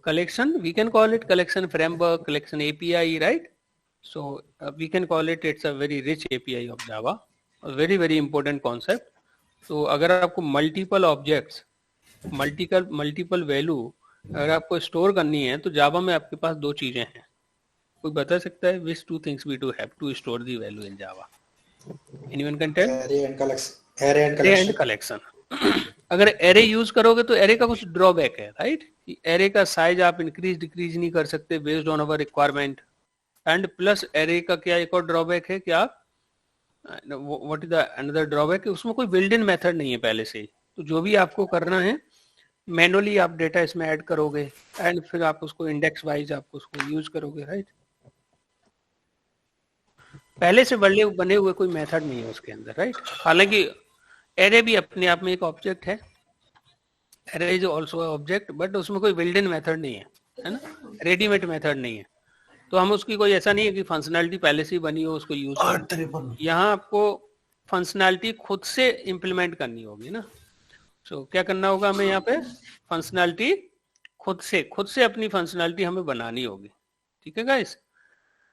collection, we can call it collection framework, collection API, right? So we can call it, it's a very rich API of Java, a very very important concept. तो अगर आपको multiple objects, multiple value अगर आपको store करनी है तो जावा में आपके पास दो चीजें हैं. कोई बता सकता है which two things we do have to store the value in Java? Anyone can tell? Array and collection. अगर एरे यूज करोगे तो एरे का कुछ ड्रॉबैक है, राइट? एरे का साइज आप इंक्रीज डिक्रीज नहीं कर सकते based on our requirement. And plus array का क्या एक और ड्रॉबैक है कि आप what is the another drawback, उसमें कोई बिल्ड इन मेथड नहीं है पहले से ही. तो जो भी आपको करना है मैनुअली आप डेटा इसमें ऐड करोगे एंड फिर आप उसको इंडेक्स वाइज आप उसको यूज करोगे, राइट? पहले से बने हुए कोई मेथड नहीं है उसके अंदर, राइट? हालांकि एरे भी अपने आप में एक ऑब्जेक्ट है, array is also object, but उसमें कोई बिल्ड इन मेथड नहीं है ना, रेडीमेड मेथड नहीं है. तो हम उसकी कोई ऐसा नहीं है कि फंक्शनैलिटी पहले से ही बनी हो उसको यूज करो. यहाँ आपको फंक्शनैलिटी खुद से इम्प्लीमेंट करनी होगी ना. सो क्या करना होगा हमें यहाँ पे? फंक्शनैलिटी खुद से अपनी फंक्शनैलिटी हमें बनानी होगी. ठीक है गाइस,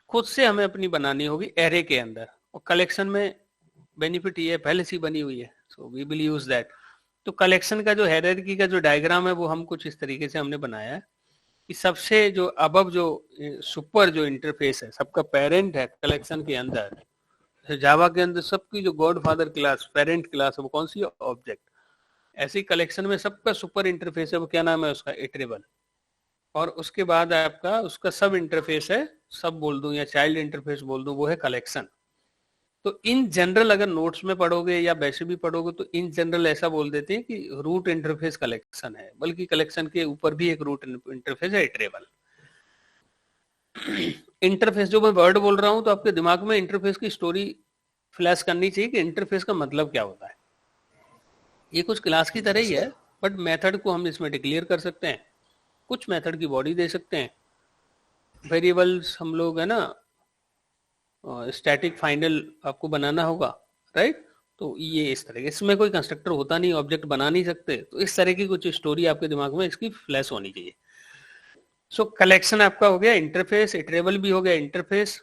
खुद से हमें अपनी बनानी होगी एरे के अंदर. और कलेक्शन में बेनिफिट ये पहले से बनी हुई है, so we will use that. तो कलेक्शन का जो हायरार्की का जो डायग्राम है वो हम कुछ इस तरीके से हमने बनाया है कि सबसे जो अबव जो सुपर जो इंटरफेस है, सबका पेरेंट है कलेक्शन के अंदर. जावा के अंदर सबकी जो गॉडफादर क्लास, पेरेंट क्लास है वो कौन सी है? ऑब्जेक्ट. ऐसी कलेक्शन में सबका सुपर इंटरफेस है वो क्या नाम है उसका? इटरेबल. और उसके बाद आपका उसका सब इंटरफेस है, सब बोल दूं या चाइल्ड इंटरफेस बोल दूं, वो है कलेक्शन. तो इन जनरल अगर नोट्स में पढ़ोगे या वैसे भी पढ़ोगे तो इन जनरल ऐसा बोल देते हैं कि रूट इंटरफेस कलेक्शन है, बल्कि कलेक्शन के ऊपर भी एक रूट इंटरफेस है, इटरेबल. इंटरफेस जो मैं वर्ड बोल रहा हूं तो आपके दिमाग में इंटरफेस की स्टोरी फ्लैश करनी चाहिए कि इंटरफेस का मतलब क्या होता है. ये कुछ क्लास की तरह ही है, बट मेथड को हम इसमें डिक्लेयर कर सकते हैं, कुछ मेथड की बॉडी दे सकते हैं, वेरिएबल्स हम लोग है ना, स्टैटिक फाइनल आपको बनाना होगा, राइट? तो ये इस तरह के, इसमें कोई कंस्ट्रक्टर होता नहीं, ऑब्जेक्ट बना नहीं सकते, तो इस तरह की कुछ स्टोरी आपके दिमाग में इसकी फ्लैश होनी चाहिए. सो कलेक्शन आपका हो गया इंटरफेस, इटरेबल भी हो गया इंटरफेस.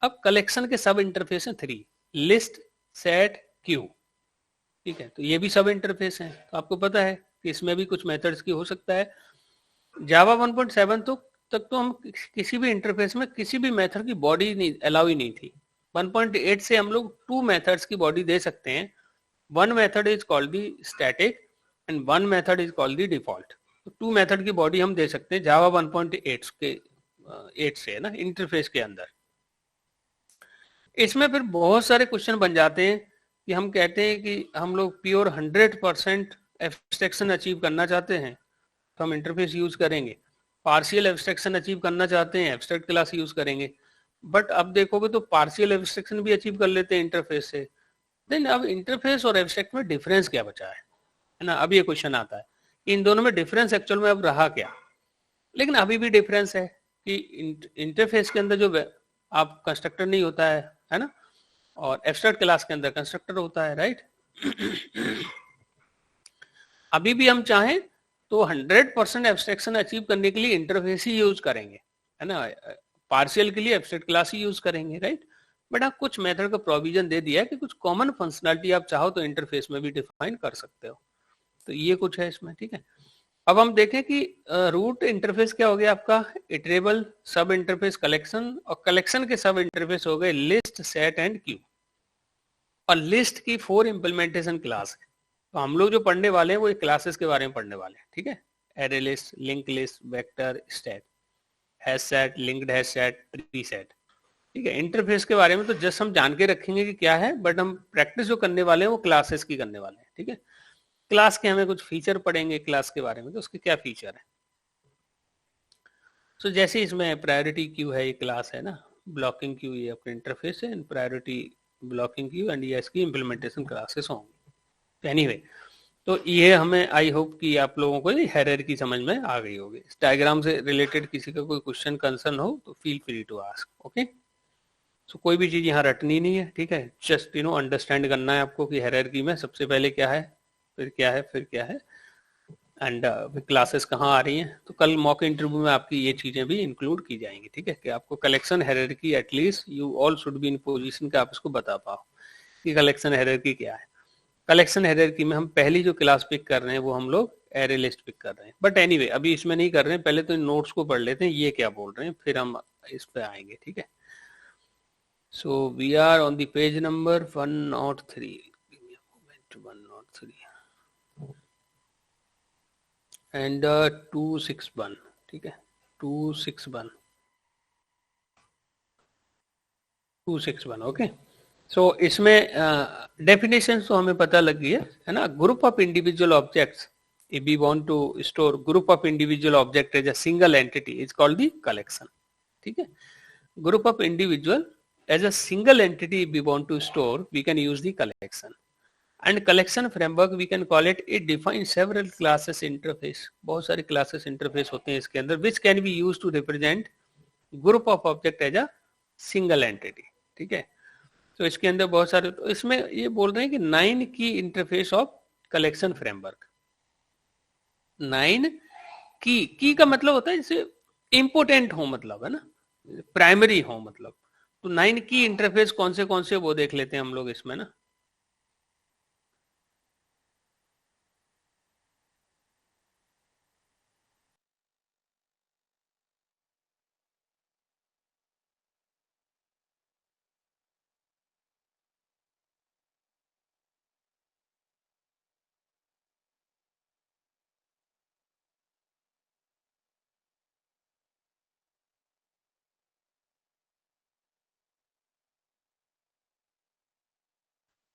अब कलेक्शन के सब इंटरफेस हैं 3: लिस्ट, सेट, क्यू. ठीक है, तो ये भी सब इंटरफेस हैं. तो आपको पता है कि इसमें भी कुछ मेथड्स की हो सकता है. जावा 1.7 तक तो हम किसी भी इंटरफेस में किसी भी मेथड की बॉडी नहीं अलाउ ही नहीं थी. 1.8 से हम लोग 2 मेथड्स की बॉडी दे सकते हैं. One method is called the static and one method is called the default. तो 2 मेथड की बॉडी हम दे सकते हैं जावा 1.8 के 8 से ना इंटरफेस के अंदर. इसमें फिर बहुत सारे क्वेश्चन बन जाते हैं कि हम कहते हैं कि हम लोग प्योर 100% एब्स्ट्रैक्शन अचीव करना चाहते हैं तो हम इंटरफेस यूज करेंगे. पार्शियल एब्स्ट्रैक्शन अचीव करना चाहते हैं, एब्स्ट्रैक्ट क्लास यूज करेंगे. बट अब देखोगे तो पार्शियल एब्स्ट्रैक्शन भी अचीव कर लेते हैं इंटरफेस से. देन अब इंटरफेस और एब्स्ट्रैक्ट में डिफरेंस क्या बचा है ना? अब ये क्वेश्चन आता है इन दोनों में डिफरेंस एक्चुअल में अब रहा क्या? लेकिन अभी भी डिफरेंस है कि इंटरफेस के अंदर जो आप कंस्ट्रक्टर नहीं होता है ना, और एब्स्ट्रैक्ट क्लास के अंदर कंस्ट्रक्टर होता है, राइट? अभी भी हम चाहें तो 100% एब्स्ट्रैक्शन अचीव करने के लिए इंटरफेस ही यूज करेंगे, है ना. पार्शियल के लिए एब्स्ट्रैक्ट क्लास ही यूज करेंगे, राइट? बट आप कुछ मेथड का प्रोविजन दे दिया है कि कुछ कॉमन फंक्शनलिटी आप चाहो तो इंटरफेस में भी डिफाइन कर सकते हो. तो ये कुछ है इसमें, ठीक है. अब हम देखें कि रूट इंटरफेस क्या हो गया आपका? इटरेबल, सब इंटरफेस कलेक्शन, और कलेक्शन के सब इंटरफेस हो गए लिस्ट, सेट एंड क्यू. और लिस्ट की 4 इंप्लीमेंटेशन क्लास है. तो हम लोग जो पढ़ने वाले हैं वो क्लासेस के बारे में पढ़ने वाले हैं, ठीक है. Array list, link list, vector, stack, hash set, linked hash set, tree set. ठीक है, इंटरफेस के बारे में तो जस्ट हम जान के रखेंगे कि क्या है, बट हम प्रैक्टिस जो करने वाले हैं वो क्लासेस की करने वाले हैं, ठीक है. क्लास के हमें कुछ फीचर पढ़ेंगे क्लास के बारे में, तो उसके क्या फीचर है. सो जैसे इसमें प्रायोरिटी क्यू है, ये क्लास है ना, ब्लॉकिंग क्यू ये अपने इंटरफेस है, प्रायोरिटी ब्लॉकिंग क्यू एंड ये इसकी इंप्लीमेंटेशन क्लासेस होंगी. एनीवे, तो ये हमें आई होप कि आप लोगों को हायरार्की समझ में आ गई होगी. इस डायग्राम से रिलेटेड किसी का कोई क्वेश्चन कंसर्न हो तो feel free to ask. Okay, so कोई भी चीज यहाँ रटनी नहीं है, ठीक है. जस्ट अंडरस्टैंड करना है आपको कि हायरार्की में सबसे पहले क्या है, फिर क्या है, फिर क्या है, एंड क्लासेस कहाँ आ रही हैं, तो कल मॉक इंटरव्यू में आपकी ये चीजें भी इंक्लूड की जाएंगी, ठीक है, कि आपको collection hierarchy at least you all should be in position कि आप इसको बता पाओ कि कलेक्शन हायरार्की क्या है। कलेक्शन हायरार्की में हम पहली जो क्लास पिक कर रहे हैं वो हम लोग एरे लिस्ट पिक कर रहे हैं, बट एनीवे अभी इसमें नहीं कर रहे हैं, पहले तो इन नोट्स को पढ़ लेते हैं ये क्या बोल रहे हैं, फिर हम इस पे आएंगे, ठीक है। So we are on the page number 103, 103 and 261, ठीक है, 261, 261, ओके। सो इसमें डेफिनेशन तो हमें पता लग गई है ना। Group of individual objects, if we want to store group of individual object as a single entity is called the collection, ठीक है। group of individual as a single entity if we want to store we can use the collection, and collection framework we can call it, it defines several classes interface, बहुत सारे classes interface होते हैं इसके अंदर which can be used to represent group of object as a single entity, ठीक है। तो इसके अंदर बहुत सारे, तो इसमें ये बोल रहे हैं कि 9 की इंटरफेस ऑफ कलेक्शन फ्रेमवर्क। 9 की का मतलब होता है जैसे इम्पोर्टेंट हो, मतलब है ना, प्राइमरी हो मतलब। तो 9 की इंटरफेस कौन से वो देख लेते हैं हम लोग इसमें ना।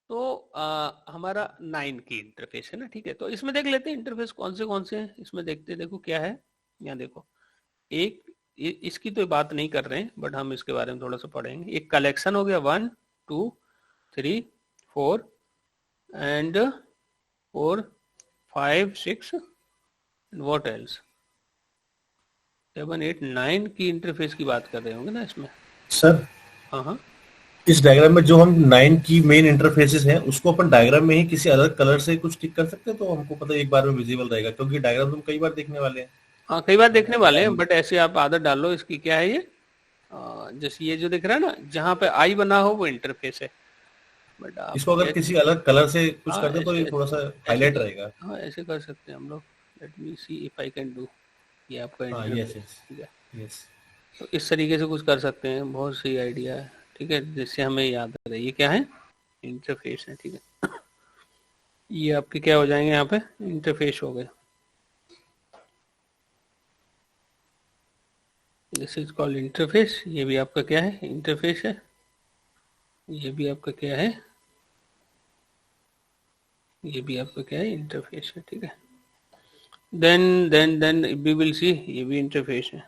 तो हमारा 9 की इंटरफेस है ना, ठीक है। तो इसमें देख लेते हैं इंटरफेस कौन से हैं इसमें, देखते हैं। देखो क्या है यहाँ, देखो एक इसकी तो बात नहीं कर रहे हैं बट हम इसके बारे में थोड़ा सा पढ़ेंगे। एक कलेक्शन हो गया 1 2 3 4 एंड 4 5 6 व्हाट एल्स 7 8 9 की इंटरफेस की बात कर रहे होंगे ना इसमें सर। हाँ हाँ, इस डायग्राम में जो हम 9 की मेन इंटरफेसेस हैं उसको अपन डायग्राम में ही किसी अलग कलर से कुछ टिक कर सकते हैं, तो हमको पता एक बार में विजिबल रहेगा, क्योंकि डायग्राम तो हम कई बार देखने वाले हैं। हाँ कई बार देखने वाले हैं, बट ऐसे आप आदत डालो इसकी। क्या है ये, जैसे ये जो दिख रहा है ना, जहाँ पे आई बना हो वो इंटरफेस है, बट आप इसको अगर किसी अलग कलर से कुछ हाँ कर दे तो ये थोड़ा सा ऐसे हाईलाइट रहेगा। हाँ ऐसे कर सकते हैं हम लोग। Let me see if I can do. ये आपका हाँ, यस इंटरफेस, यस ठीक है। यस। तो इस तरीके से कुछ कर सकते हैं, बहुत सही आइडिया है, ठीक है, जिससे हमें याद रहे ये क्या है, इंटरफेस है, ठीक है। ये आपके क्या हो जाएंगे यहाँ पे, इंटरफेस हो गए। This is called interface. ये भी आपका क्या है, इंटरफेस है। ये भी आपका क्या है, ये भी आपका क्या है, इंटरफेस है, ठीक है। देन वी विल सी, ये भी इंटरफेस है,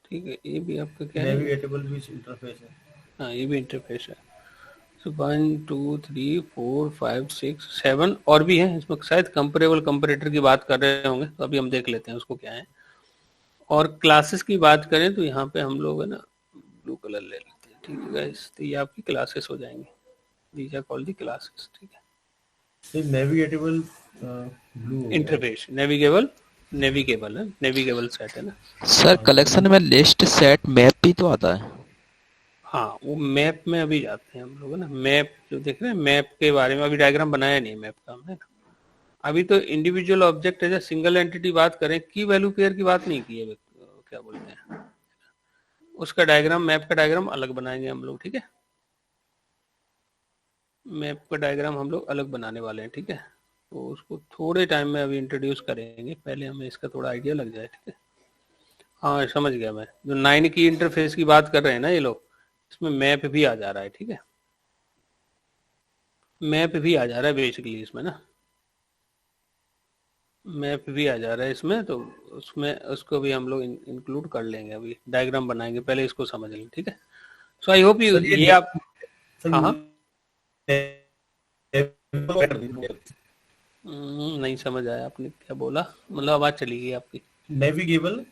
ठीक है। ये भी आपका क्या है, नेविगेटेबल भी इंटरफेस है। हाँ ये भी इंटरफेस है। तो 1 2 3 4 5 6 7 और भी है इसमें, शायद कंपेरेबल कंपैरेटर की बात कर रहे होंगे, तो अभी हम देख लेते हैं उसको क्या है। और क्लासेस की बात करें तो यहाँ पे हम लोग है ना ब्लू कलर ले लेते हैं, ठीक है गाइस। तो ये आपकी क्लासेस हो जाएंगी, these are called the classes, ठीक है। नेविगेटेबल ब्लू हो गया। इंटरफेस नेविगेबल है, नेविगेबल सेट है ना। सर कलेक्शन में लिस्ट सेट मैप भी तो आता है। हाँ वो मैप में अभी जाते हैं हम लोग, है ना। मैप जो देख रहे हैं, मैप के बारे में अभी डायग्राम बनाया नहीं है मैप का हमने ना। अभी तो individual object as single entity बात करें, की वैल्यू पेयर की बात नहीं की है, क्या बोलते हैं उसका डायग्राम, मैप का डायग्राम अलग बनाएंगे हम लोग, ठीक है। मैप का डायग्राम हम लोग अलग बनाने वाले हैं, ठीक है। तो उसको थोड़े टाइम में अभी इंट्रोड्यूस करेंगे, पहले हमें इसका थोड़ा आइडिया लग जाए, ठीक है। हाँ समझ गया मैं, जो 9 की इंटरफेस की बात कर रहे हैं ना ये लोग, इसमें मैप भी आ जा रहा है, ठीक है। मैप भी आ जा रहा है बेसिकली इसमें ना, मैप भी आ जा रहा है इसमें, तो उसमें उसको भी हम लोग इंक्लूड कर लेंगे, अभी डायग्राम बनाएंगे, पहले इसको समझ लें, ठीक है। So I hope you sir ये आप सर हाँ हाँ नेविगेबल नहीं समझ आया आपने क्या बोला, मतलब आवाज चली गई आपकी।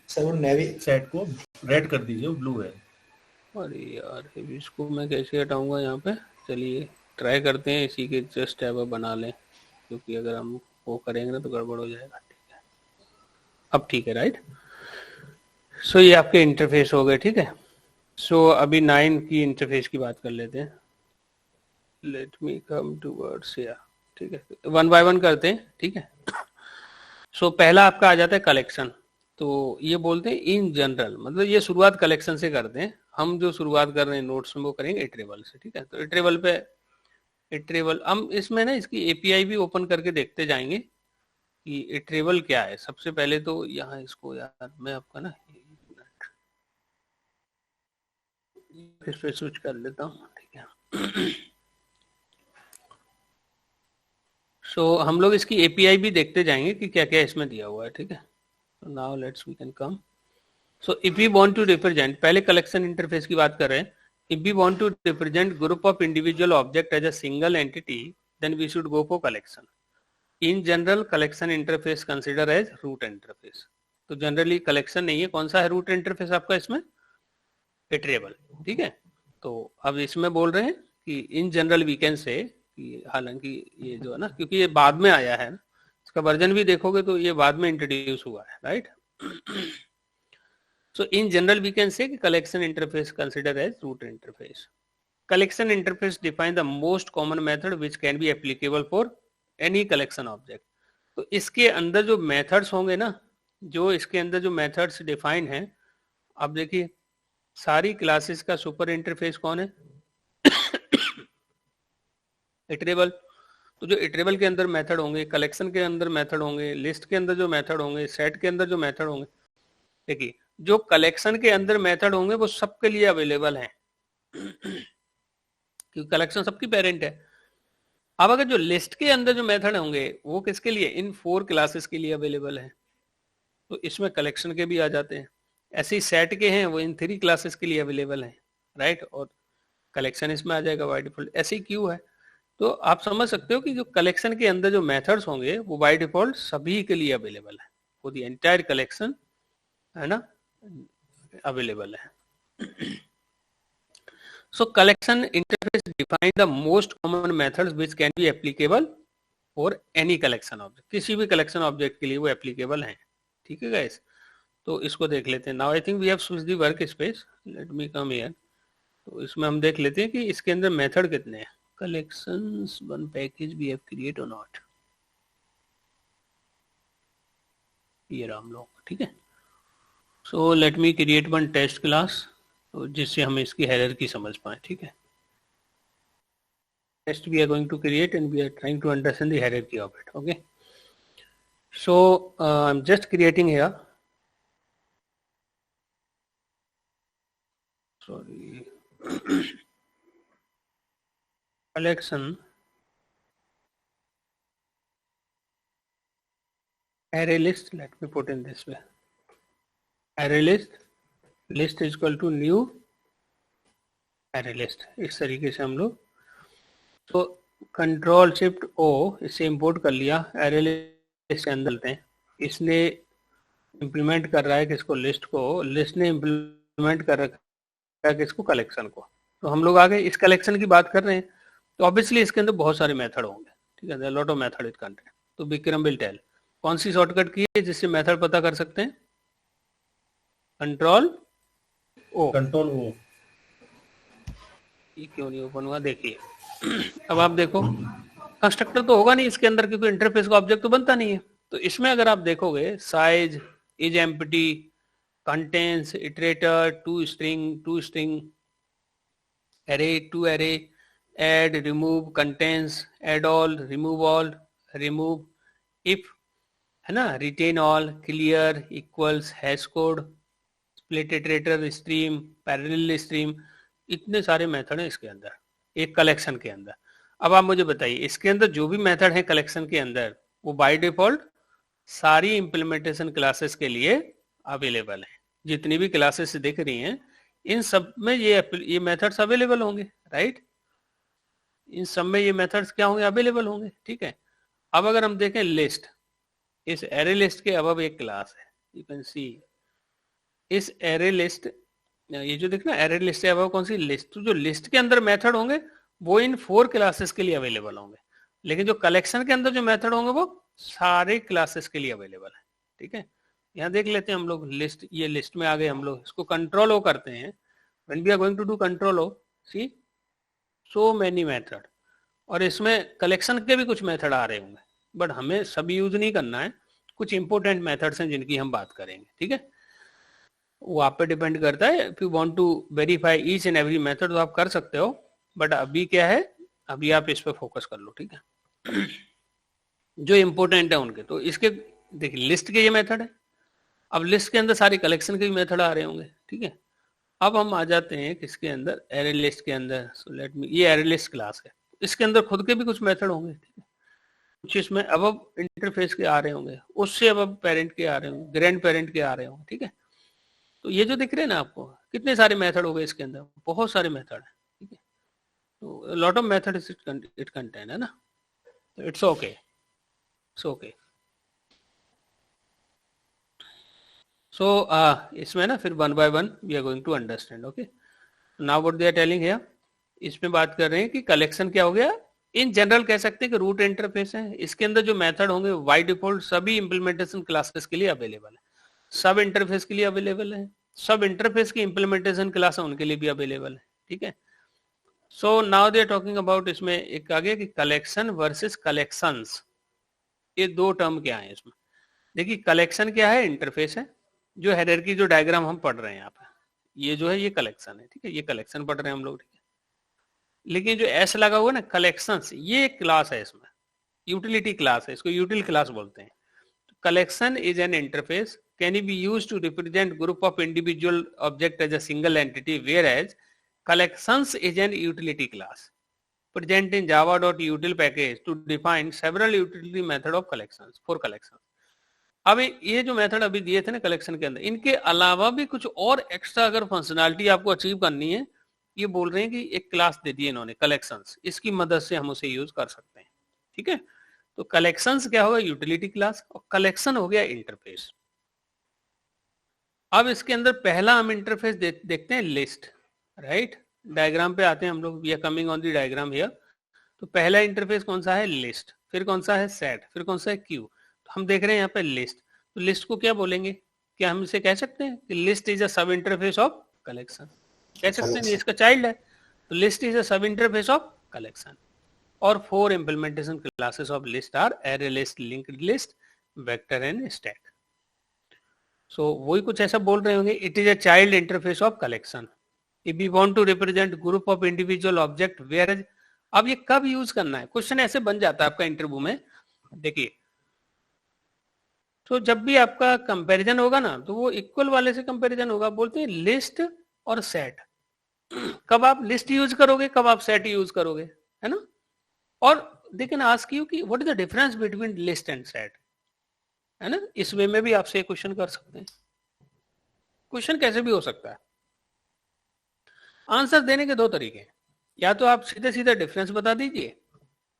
सर वो नेवी सेट को रेड कर दीजिए, वो ब्लू है। अरे यार अभी इसको मैं कैसे हटाऊंगा यहाँ पे, चलिए ट्राई करते हैं, इसी के जस्ट अब बना लें। क्योंकि अगर हम वो करेंगे ना तो गड़बड़ हो जाएगा। ठीक है, अब ठीक है, राइट। सो ये आपके इंटरफेस हो गए, ठीक है। सो अभी 9 की इंटरफेस की बात कर लेते हैं। Let me come towards here, ठीक है, 1 बाय 1 करते हैं, ठीक है। सो पहला आपका आ जाता है कलेक्शन। तो ये बोलते हैं इन जनरल, मतलब ये शुरुआत कलेक्शन से करते हैं। हम जो शुरुआत कर रहे हैं नोट्स में वो करेंगे इटरेबल से, ठीक है। तो इटरेबल हम इसमें ना इसकी एपीआई भी ओपन करके देखते जाएंगे कि इटरेबल क्या है। सबसे पहले तो यहाँ इसको यार मैं आपका ना इस पे स्विच कर लेता हूँ, ठीक है। सो हम लोग इसकी एपीआई भी देखते जाएंगे कि क्या क्या इसमें दिया हुआ है, ठीक है। Now let's we can come. So if we want to represent, पहले कलेक्शन इंटरफेस की बात कर रहे हैं। If we want to represent group of individual object as a single entity, then we should go for collection. In general collection interface consider as root interface. तो generally collection नहीं है, कौन सा है रूट इंटरफेस आपका इसमें? Iterable, ठीक है। तो अब इसमें बोल रहे हैं कि in general we can say, हालांकि ये जो है ना, क्योंकि ये बाद में आया है ना, इसका वर्जन भी देखोगे तो ये बाद में इंट्रोड्यूस हुआ है, right. So in general we can say collection interface considered as root interface. Collection interface define the most common method which can be applicable for any collection object. तो इसके अंदर जो मेथड्स होंगे ना, जो इसके अंदर जो मेथड्स डिफाइन हैं, अब देखिए सारी क्लासेस का सुपर इंटरफेस कौन है? इटरेबल। तो जो इटरेबल के अंदर मेथड होंगे, कलेक्शन के अंदर मेथड होंगे, लिस्ट के अंदर जो मेथड होंगे, सेट के अंदर जो मेथड होंगे, देखिए जो कलेक्शन के अंदर मेथड होंगे वो सबके लिए अवेलेबल हैं क्योंकि कलेक्शन सबकी पेरेंट है। अब अगर जो लिस्ट के अंदर जो मेथड होंगे वो किसके लिए? इन 4 क्लासेस के लिए अवेलेबल है। तो इसमें कलेक्शन के भी आ जाते हैं। ऐसे ही सेट के हैं वो इन 3 क्लासेस के लिए अवेलेबल हैं, राइट। और कलेक्शन इसमें आ जाएगा बाय डिफॉल्ट। ऐसे ही क्यों है? तो आप समझ सकते हो कि जो कलेक्शन के अंदर जो मेथड्स होंगे वो बाय डिफॉल्ट सभी के लिए अवेलेबल है, वो दी एंटायर कलेक्शन है ना, अवेलेबल है। So collection interface define the most common methods which can be applicable for any collection object. किसी भी collection object के लिए वो applicable हैं, ठीक है guys। तो इसको देख लेते हैं। Now I think we have switched the workspace. Let me come here. तो इसमें हम देख लेते हैं कि इसके अंदर मेथड कितने हैं। Collections one package we have create or not, ये रहा हम लोग, ठीक है। So let me create one test class, तो जिससे हम इसकी हायरार्की समझ पाए, ठीक है। Next we are going to create and we are trying to understand the hierarchy of it, okay. So I'm just creating here, sorry, collection array list. Let me put in this way, array list is equal to new array list। इस तरीके से हम लोग तो control shift ओ इसे import कर लिया, array list से अंदर हैं। इसने इंप्लीमेंट कर रहा है किसको? लिस्ट को। लिस्ट ने इंप्लीमेंट कर रखा है किसको? कलेक्शन को। तो हम लोग आगे इस कलेक्शन की बात कर रहे हैं, तो ऑब्वियसली इसके अंदर बहुत सारे मेथड होंगे, ठीक है, lot of method it content. तो विक्रम विल टेल कौन सी शॉर्टकट की है जिससे मेथड पता कर सकते हैं? Control O. ये क्यों नहीं ओपन हुआ? देखिए अब आप देखो, कंस्ट्रक्टर तो होगा नहीं इसके अंदर क्योंकि इंटरफेस का ऑब्जेक्ट तो बनता नहीं है। तो इसमें अगर आप देखोगे size is empty, contents, iterator, to string, array, to array, add, remove, contains, add all, remove, if, है ना, retain all, clear, equals, hash code, split iterator, stream, parallel stream, इतने सारे मेथड हैं इसके अंदर एक कलेक्शन के अंदर। अब आप मुझे बताइए इसके अंदर जो भी मेथड है कलेक्शन के अंदर वो बाय डिफॉल्ट सारी इंप्लीमेंटेशन क्लासेस के लिए अवेलेबल है। जितनी भी क्लासेस दिख रही हैं इन सब में ये मेथड्स अवेलेबल होंगे, राइट। इन सब में ये मेथड्स क्या होंगे? अवेलेबल होंगे, ठीक है। अब अगर हम देखें लिस्ट, इस एरे लिस्ट के अबव एक क्लास है, यू कैन सी इस एरे लिस्ट, ये जो देखना एरे लिस्ट है अबव कौन सी? लिस्ट। तो जो लिस्ट के अंदर मेथड होंगे वो इन 4 क्लासेस के लिए अवेलेबल होंगे। लेकिन जो कलेक्शन के अंदर जो मेथड होंगे वो सारे क्लासेस के लिए अवेलेबल है। ठीक है, यहाँ देख लेते हैं हम लोग लिस्ट, ये लिस्ट में आ गए हम लोग, इसको कंट्रोल ओ करते हैं। When we are going to do control O, see so many method, और इसमें कलेक्शन के भी कुछ मेथड आ रहे होंगे, बट हमें सभी यूज नहीं करना है, कुछ इंपॉर्टेंट मेथड्स हैं जिनकी हम बात करेंगे। ठीक है, वो आप पे डिपेंड करता है। If you want to verify each and every method तो आप कर सकते हो, बट अभी क्या है, अभी आप इस पे फोकस कर लो। ठीक है, जो इंपॉर्टेंट है उनके, तो इसके देखिए लिस्ट के ये मेथड है। अब लिस्ट के अंदर सारी कलेक्शन के भी मेथड आ रहे होंगे। ठीक है, अब हम आ जाते हैं किसके अंदर, एरे लिस्ट के अंदर। सो लेट मी, ये एरे लिस्ट क्लास है, इसके अंदर खुद के भी कुछ मेथड होंगे। ठीक है, कुछ इसमें अब इंटरफेस के आ रहे होंगे, उससे अब पेरेंट के आ रहे होंगे, ग्रैंड पेरेंट के आ रहे होंगे। ठीक है, तो ये जो दिख रहे हैं ना आपको, कितने सारे मेथड हो गए इसके अंदर, बहुत सारे मेथड है। ठीक है, तो lot of method it contain है ना, तो it's okay, it's okay. So इसमें ना फिर one by one we are going to understand. Okay, now what they are telling here, इसमें बात कर रहे हैं कि कलेक्शन क्या हो गया। इन जनरल कह सकते हैं कि रूट इंटरफेस है, इसके अंदर जो मेथड होंगे बाय डिफॉल्ट सभी इंप्लीमेंटेशन क्लासेस के लिए अवेलेबल है, सब इंटरफेस के लिए अवेलेबल है, सब इंटरफेस की इंप्लीमेंटेशन क्लास है उनके लिए भी अवेलेबल है। ठीक है, so now they are talking about, इसमें एक आगे कि कलेक्शन वर्सेस कलेक्शंस, ये दो टर्म क्या है इसमें। देखिए कलेक्शन क्या है, इंटरफेस है, जो हायरार्की जो डायग्राम हम पढ़ रहे हैं यहाँ पे, ये जो है ये कलेक्शन है। ठीक है, ये कलेक्शन पढ़ रहे हैं हम लोग। ठीक है, लेकिन जो एस लगा हुआ ना कलेक्शंस, ये एक क्लास है, इसमें यूटिलिटी क्लास है, इसको यूटिल क्लास बोलते हैं। Collection is an interface can be use to represent group of individual object as a single entity, whereas collections is an utility class present in java.util package to define several utility method of collections for collections। अब ये जो method अभी दिए थे ना collection के अंदर, इनके अलावा भी कुछ और एक्स्ट्रा अगर फंक्शनैलिटी आपको अचीव करनी है, ये बोल रहे हैं कि एक क्लास दे दी इन्होंने कलेक्शंस, इसकी मदद से हम उसे यूज कर सकते हैं। ठीक है, तो कलेक्शंस क्या होगा, यूटिलिटी क्लास, और कलेक्शन हो गया इंटरफेस। अब इसके अंदर पहला हम इंटरफेस देखते हैं लिस्ट, राइट, डायग्राम पे आते हैं हम लोग, we are coming on the diagram here. तो पहला इंटरफेस कौन सा है, लिस्ट, फिर कौन सा है सेट, फिर कौन सा है क्यू। तो हम देख रहे हैं यहाँ पे लिस्ट, तो लिस्ट को क्या बोलेंगे, क्या हम इसे कह सकते हैं कि लिस्ट इज अ सब इंटरफेस ऑफ कलेक्शन, कह सकते हैं, इसका चाइल्ड है, तो लिस्ट इज अ सब इंटरफेस ऑफ कलेक्शन। और 4 implementation classes of list are array list, linked list, vector and stack. So वही कुछ ऐसा बोल रहे होंगे, it is a child interface of collection if we want to represent group of individual object where। अब ये कब यूज करना है, क्वेश्चन ऐसे बन जाता है आपका इंटरव्यू में। देखिए, तो जब भी आपका कंपैरिजन होगा ना, तो वो इक्वल वाले से कंपैरिजन होगा, बोलते हैं लिस्ट और सेट। कब आप लिस्ट यूज करोगे, कब आप सेट यूज करोगे, है ना। और देखिए ना, आस्क यू कि what is the difference between list and set, है ना। इस वे में भी आपसे क्वेश्चन कर सकते हैं, क्वेश्चन कैसे भी हो सकता है। आंसर देने के दो तरीके हैं, या तो आप सीधे सीधे डिफरेंस बता दीजिए,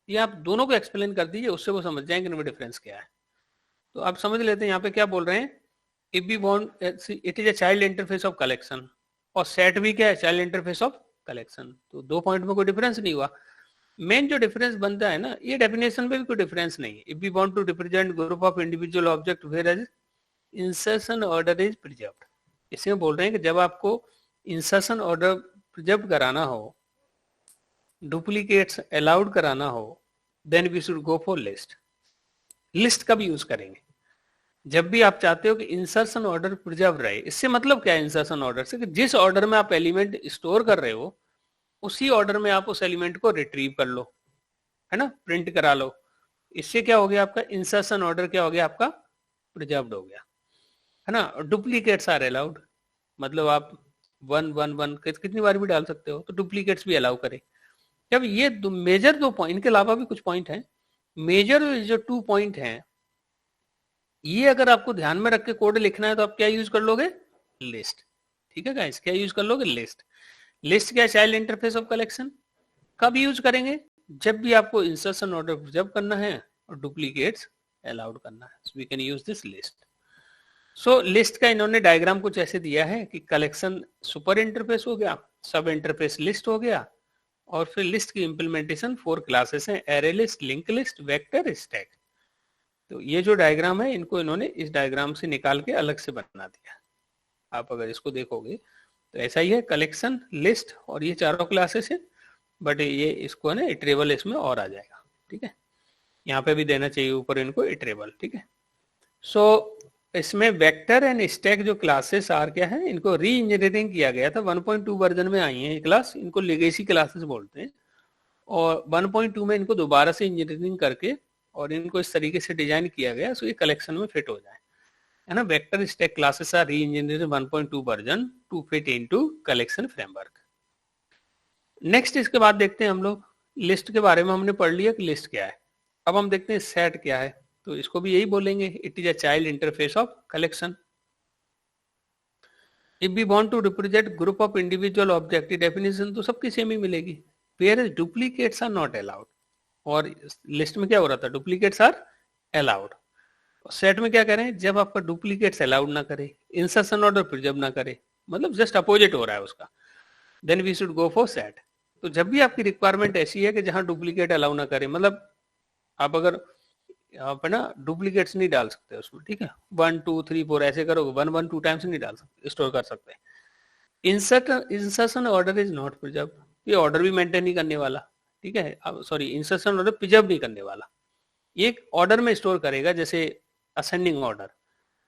या आप दोनों को एक्सप्लेन कर दीजिए, उससे वो समझ जाएंगे इनमें डिफरेंस क्या है। तो आप समझ लेते हैं यहाँ पे क्या बोल रहे हैं, if we want it is a child interface of collection, और सेट भी क्या है, चाइल्ड इंटरफेस ऑफ कलेक्शन। तो 2 पॉइंट में कोई डिफरेंस नहीं हुआ। मेन जो डिफरेंस बनता है ना, ये डेफिनेशन में भी कोई डिफरेंस नहीं है। If we want to represent group of individual object whereas insertion order is preserved, इसमें बोल रहे हैं कि जब आपको इंसर्शन ऑर्डर प्रिजर्व कराना हो, डुप्लीकेट्स अलाउड कराना हो, then we should go for list. List कब यूज करेंगे, जब भी आप चाहते हो कि इंसर्शन ऑर्डर प्रिजर्व रहे। इससे मतलब क्या है इंसर्शन ऑर्डर से, कि जिस ऑर्डर में आप एलिमेंट स्टोर कर रहे हो, उसी ऑर्डर में आप उस एलिमेंट को रिट्रीव कर लो, है ना, प्रिंट करा लो। इससे क्या हो गया, आपका इंसर्शन ऑर्डर क्या हो गया, आपका प्रिजर्व्ड हो गया, है ना। डुप्लीकेट्स आर अलाउड, मतलब आप 1 1 1 कितनी बार भी डाल सकते हो, तो डुप्लीकेट्स भी अलाउ करें। जब ये मेजर 2 पॉइंट, इनके अलावा भी कुछ पॉइंट हैं, मेजर जो 2 पॉइंट हैं, ये अगर आपको ध्यान में रख के कोड लिखना है, तो आप क्या यूज कर लोगे, लिस्ट। ठीक है गाइस, क्या यूज कर लोगे, लिस्ट। लिस्ट क्या, चाइल्ड इंटरफेस ऑफ कलेक्शन। कब यूज करेंगे, जब भी आपको इंसर्शन ऑर्डर प्रिजर्व करना है और डुप्लीकेट्स अलाउड करना है, so we can use this list. So list का इन्होंने डायग्राम कुछ ऐसे दिया है कि कलेक्शन सुपर इंटरफेस हो गया, सब इंटरफेस लिस्ट हो गया, और फिर लिस्ट की इम्प्लीमेंटेशन 4 क्लासेस हैं, array list, link list, vector, stack. तो ये जो डायग्राम है इनको इन्होंने इस डायग्राम से निकाल के अलग से बना दिया। आप अगर इसको देखोगे तो ऐसा ही है, कलेक्शन, लिस्ट और ये चारों क्लासेस है, बट ये इसको है ना इटरेबल इसमें और आ जाएगा। ठीक है, यहाँ पे भी देना चाहिए ऊपर इनको इटरेबल। ठीक है, सो इसमें वेक्टर एंड स्टैक जो क्लासेस आर क्या है, इनको री इंजीनियरिंग किया गया था। 1.2 वर्जन में आई है ये क्लास, इनको लेगेसी क्लासेस बोलते हैं, और 1.2 में इनको दोबारा से इंजीनियरिंग करके और इनको इस तरीके से डिजाइन किया गया सो ये कलेक्शन में फिट हो जाए, है ना। Vector stack classes are re engineering 1.2 version to fit into collection framework. Next इसके बाद देखते हैं हम लोग लिस्ट के बारे में, हमने पढ़ लिया कि लिस्ट क्या है। अब हम देखते हैं सेट क्या है, तो इसको भी यही बोलेंगे, it is a child interface of collection. If we want to represent group of individual object, definition तो सबकी सेम ही मिलेगी, where duplicates are not allowed. और लिस्ट में क्या हो रहा था, डुप्लीकेट्स आर अलाउड। सेट में क्या करें, जब आपका डुप्लीकेट्स अलाउड ना करे, इंसर्शन ऑर्डर प्रिजर्व ना करे, मतलब जस्ट अपोजिट हो रहा है उसका, then we should go for set. तो जब भी आपकी रिक्वायरमेंट ऐसी है कि जहां डुप्लीकेट अलाउ ना करे, मतलब आप अगर यहाँ पे ना डुप्लीकेट्स नहीं डाल सकते उसमें, ठीक है, 1 2 3 4 ऐसे करोगे, 1 1 2 टाइम्स नहीं डाल सकते, स्टोर कर सकते हैं। Insertion order is not preserve, ये ऑर्डर भी मेंटेन नहीं करने वाला, ठीक है, अब सॉरी इंसर्शन ऑर्डर प्रिजर्व नहीं करने वाला, ये ऑर्डर में स्टोर करेगा, जैसे असेंडिंग ऑर्डर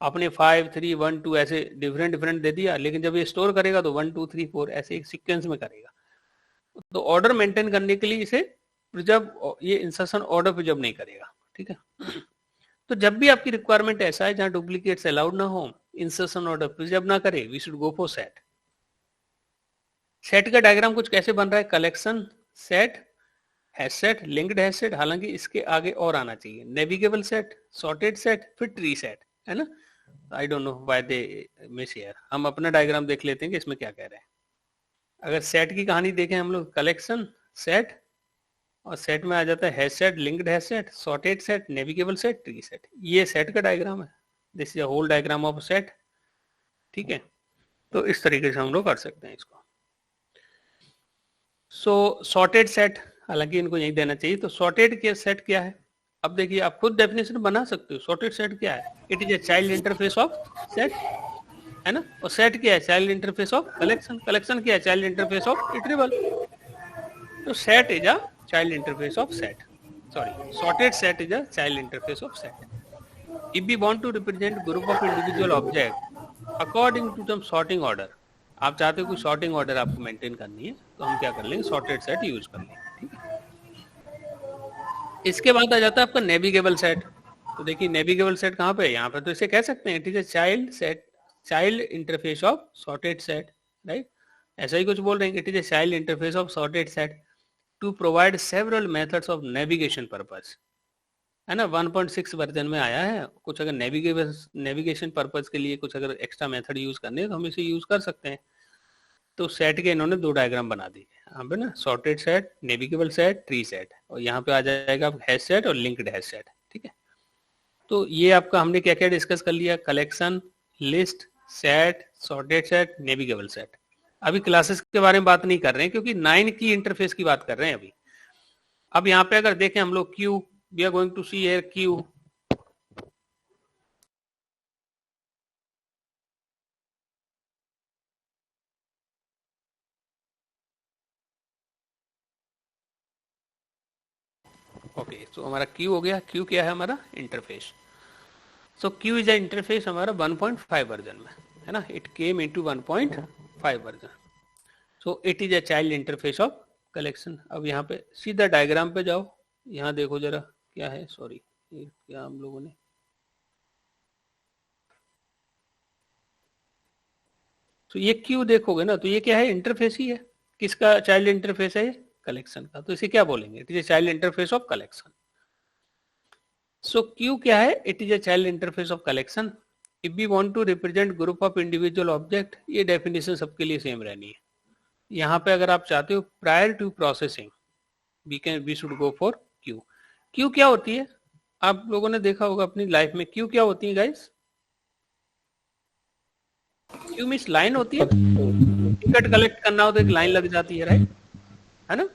आपने 5 3 1 2 ऐसे डिफरेंट दे दिया, लेकिन जब ये स्टोर करेगा तो 1 2 3 4 ऐसे एक सीक्वेंस में करेगा। तो ऑर्डर मेंटेन करने के लिए इसे प्रिजर्व, ये इंसर्शन ऑर्डर प्रिजर्व नहीं करेगा। ठीक है, तो जब भी आपकी रिक्वायरमेंट ऐसा है जहां डुप्लीकेट्स अलाउड ना हो, इंसर्शन ऑर्डर प्रिजर्व ना करे, we should go for set. Set का डायग्राम कुछ कैसे बन रहा है, collection set, hash set, linked hash set, हालांकि इसके आगे और आना चाहिए, नेविगेबल सेट, सॉर्टेड सेट, फिर ट्री सेट, है ना। I don't know why they miss here. हम अपना डायग्राम देख लेते हैं कि इसमें क्या कह रहे हैं। अगर सेट की कहानी देखें हम लोग, कलेक्शन सेट, और सेट में आ जाता है hash set, linked hash set, sorted set, navigable set, tree set. ये सेट का डायग्राम है, this is a whole diagram of set. ठीक है, तो इस तरीके से हम लोग कर सकते हैं इसको। सो सॉर्टेड सेट, हालांकि इनको यही देना चाहिए। तो सॉर्टेड के सेट क्या है, अब देखिए आप खुद डेफिनेशन बना सकते हो। सॉर्टेड सेट क्या है, it is a child interface of set, है ना। और सेट क्या है, child interface of collection. Collection क्या है, चाइल्ड इंटरफेस ऑफ इटरेबल। तो set is a child interface of set, sorry, sorted set is a child interface of set. If we want to represent group of individual object according to some sorting order, आप चाहते हो कोई sorting order आपको maintain करनी है, तो हम क्या कर लेंगे, sorted set यूज कर लेंगे। ठीक है, इसके बाद आ जाता है आपका नेविगेबल सेट। तो देखिए नेविगेबल सेट कहाँ पे है, यहाँ पे, तो इसे कह सकते हैं it is a child set, child interface of sorted set, right. ऐसा ही कुछ बोल रहे हैं, it is a child interface of sorted set to provide several methods of navigation purpose, है ना। 1.6 वर्जन में आया है, कुछ अगर नेविगेशन पर्पज के लिए कुछ अगर एक्स्ट्रा मेथड यूज करने हैं तो हम इसे यूज कर सकते हैं। तो सेट के इन्होंने 2 डायग्राम बना दिए यहाँ पे ना, sorted set, navigable set, tree set, और यहाँ पे आ जाएगा हैश सेट और लिंक्ड हैश सेट। ठीक है, तो ये आपका हमने क्या क्या डिस्कस कर लिया, collection, list, set, sorted set, navigable set. अभी क्लासेस के बारे में बात नहीं कर रहे हैं क्योंकि 9 की इंटरफेस की बात कर रहे हैं अभी। अब यहाँ पे अगर देखें हम लोग queue, we are going to see here queue. Okay, तो हमारा क्यू हो गया। क्यू क्या है, हमारा interface. So queue is a interface हमारा 1.5 वर्जन में, है ना। It came into 1.5 version. So it is a child interface of collection. अब यहाँ पे सीधा डायग्राम पे जाओ, यहाँ देखो जरा क्या है, सॉरी ये क्या हम लोगों ने, तो ये क्यू देखोगे ना, तो ये क्या है, इंटरफेस ही है। किसका चाइल्ड इंटरफेस है, कलेक्शन का। तो इसे क्या बोलेंगे, it is a child interface of collection. So queue क्या है, it is a child interface of collection. If we want to represent group of individual object, ये डेफिनेशन सबके लिए सेम रहनी है। यहाँ पे अगर आप चाहते हो prior to processing, we should go for queue. Queue क्या होती है, आप लोगों ने देखा होगा अपनी लाइफ में, क्यू क्या होती है गाइस, क्यू मींस लाइन होती है। टिकट कलेक्ट करना हो तो एक लाइन लग जाती है, राइट, है ना,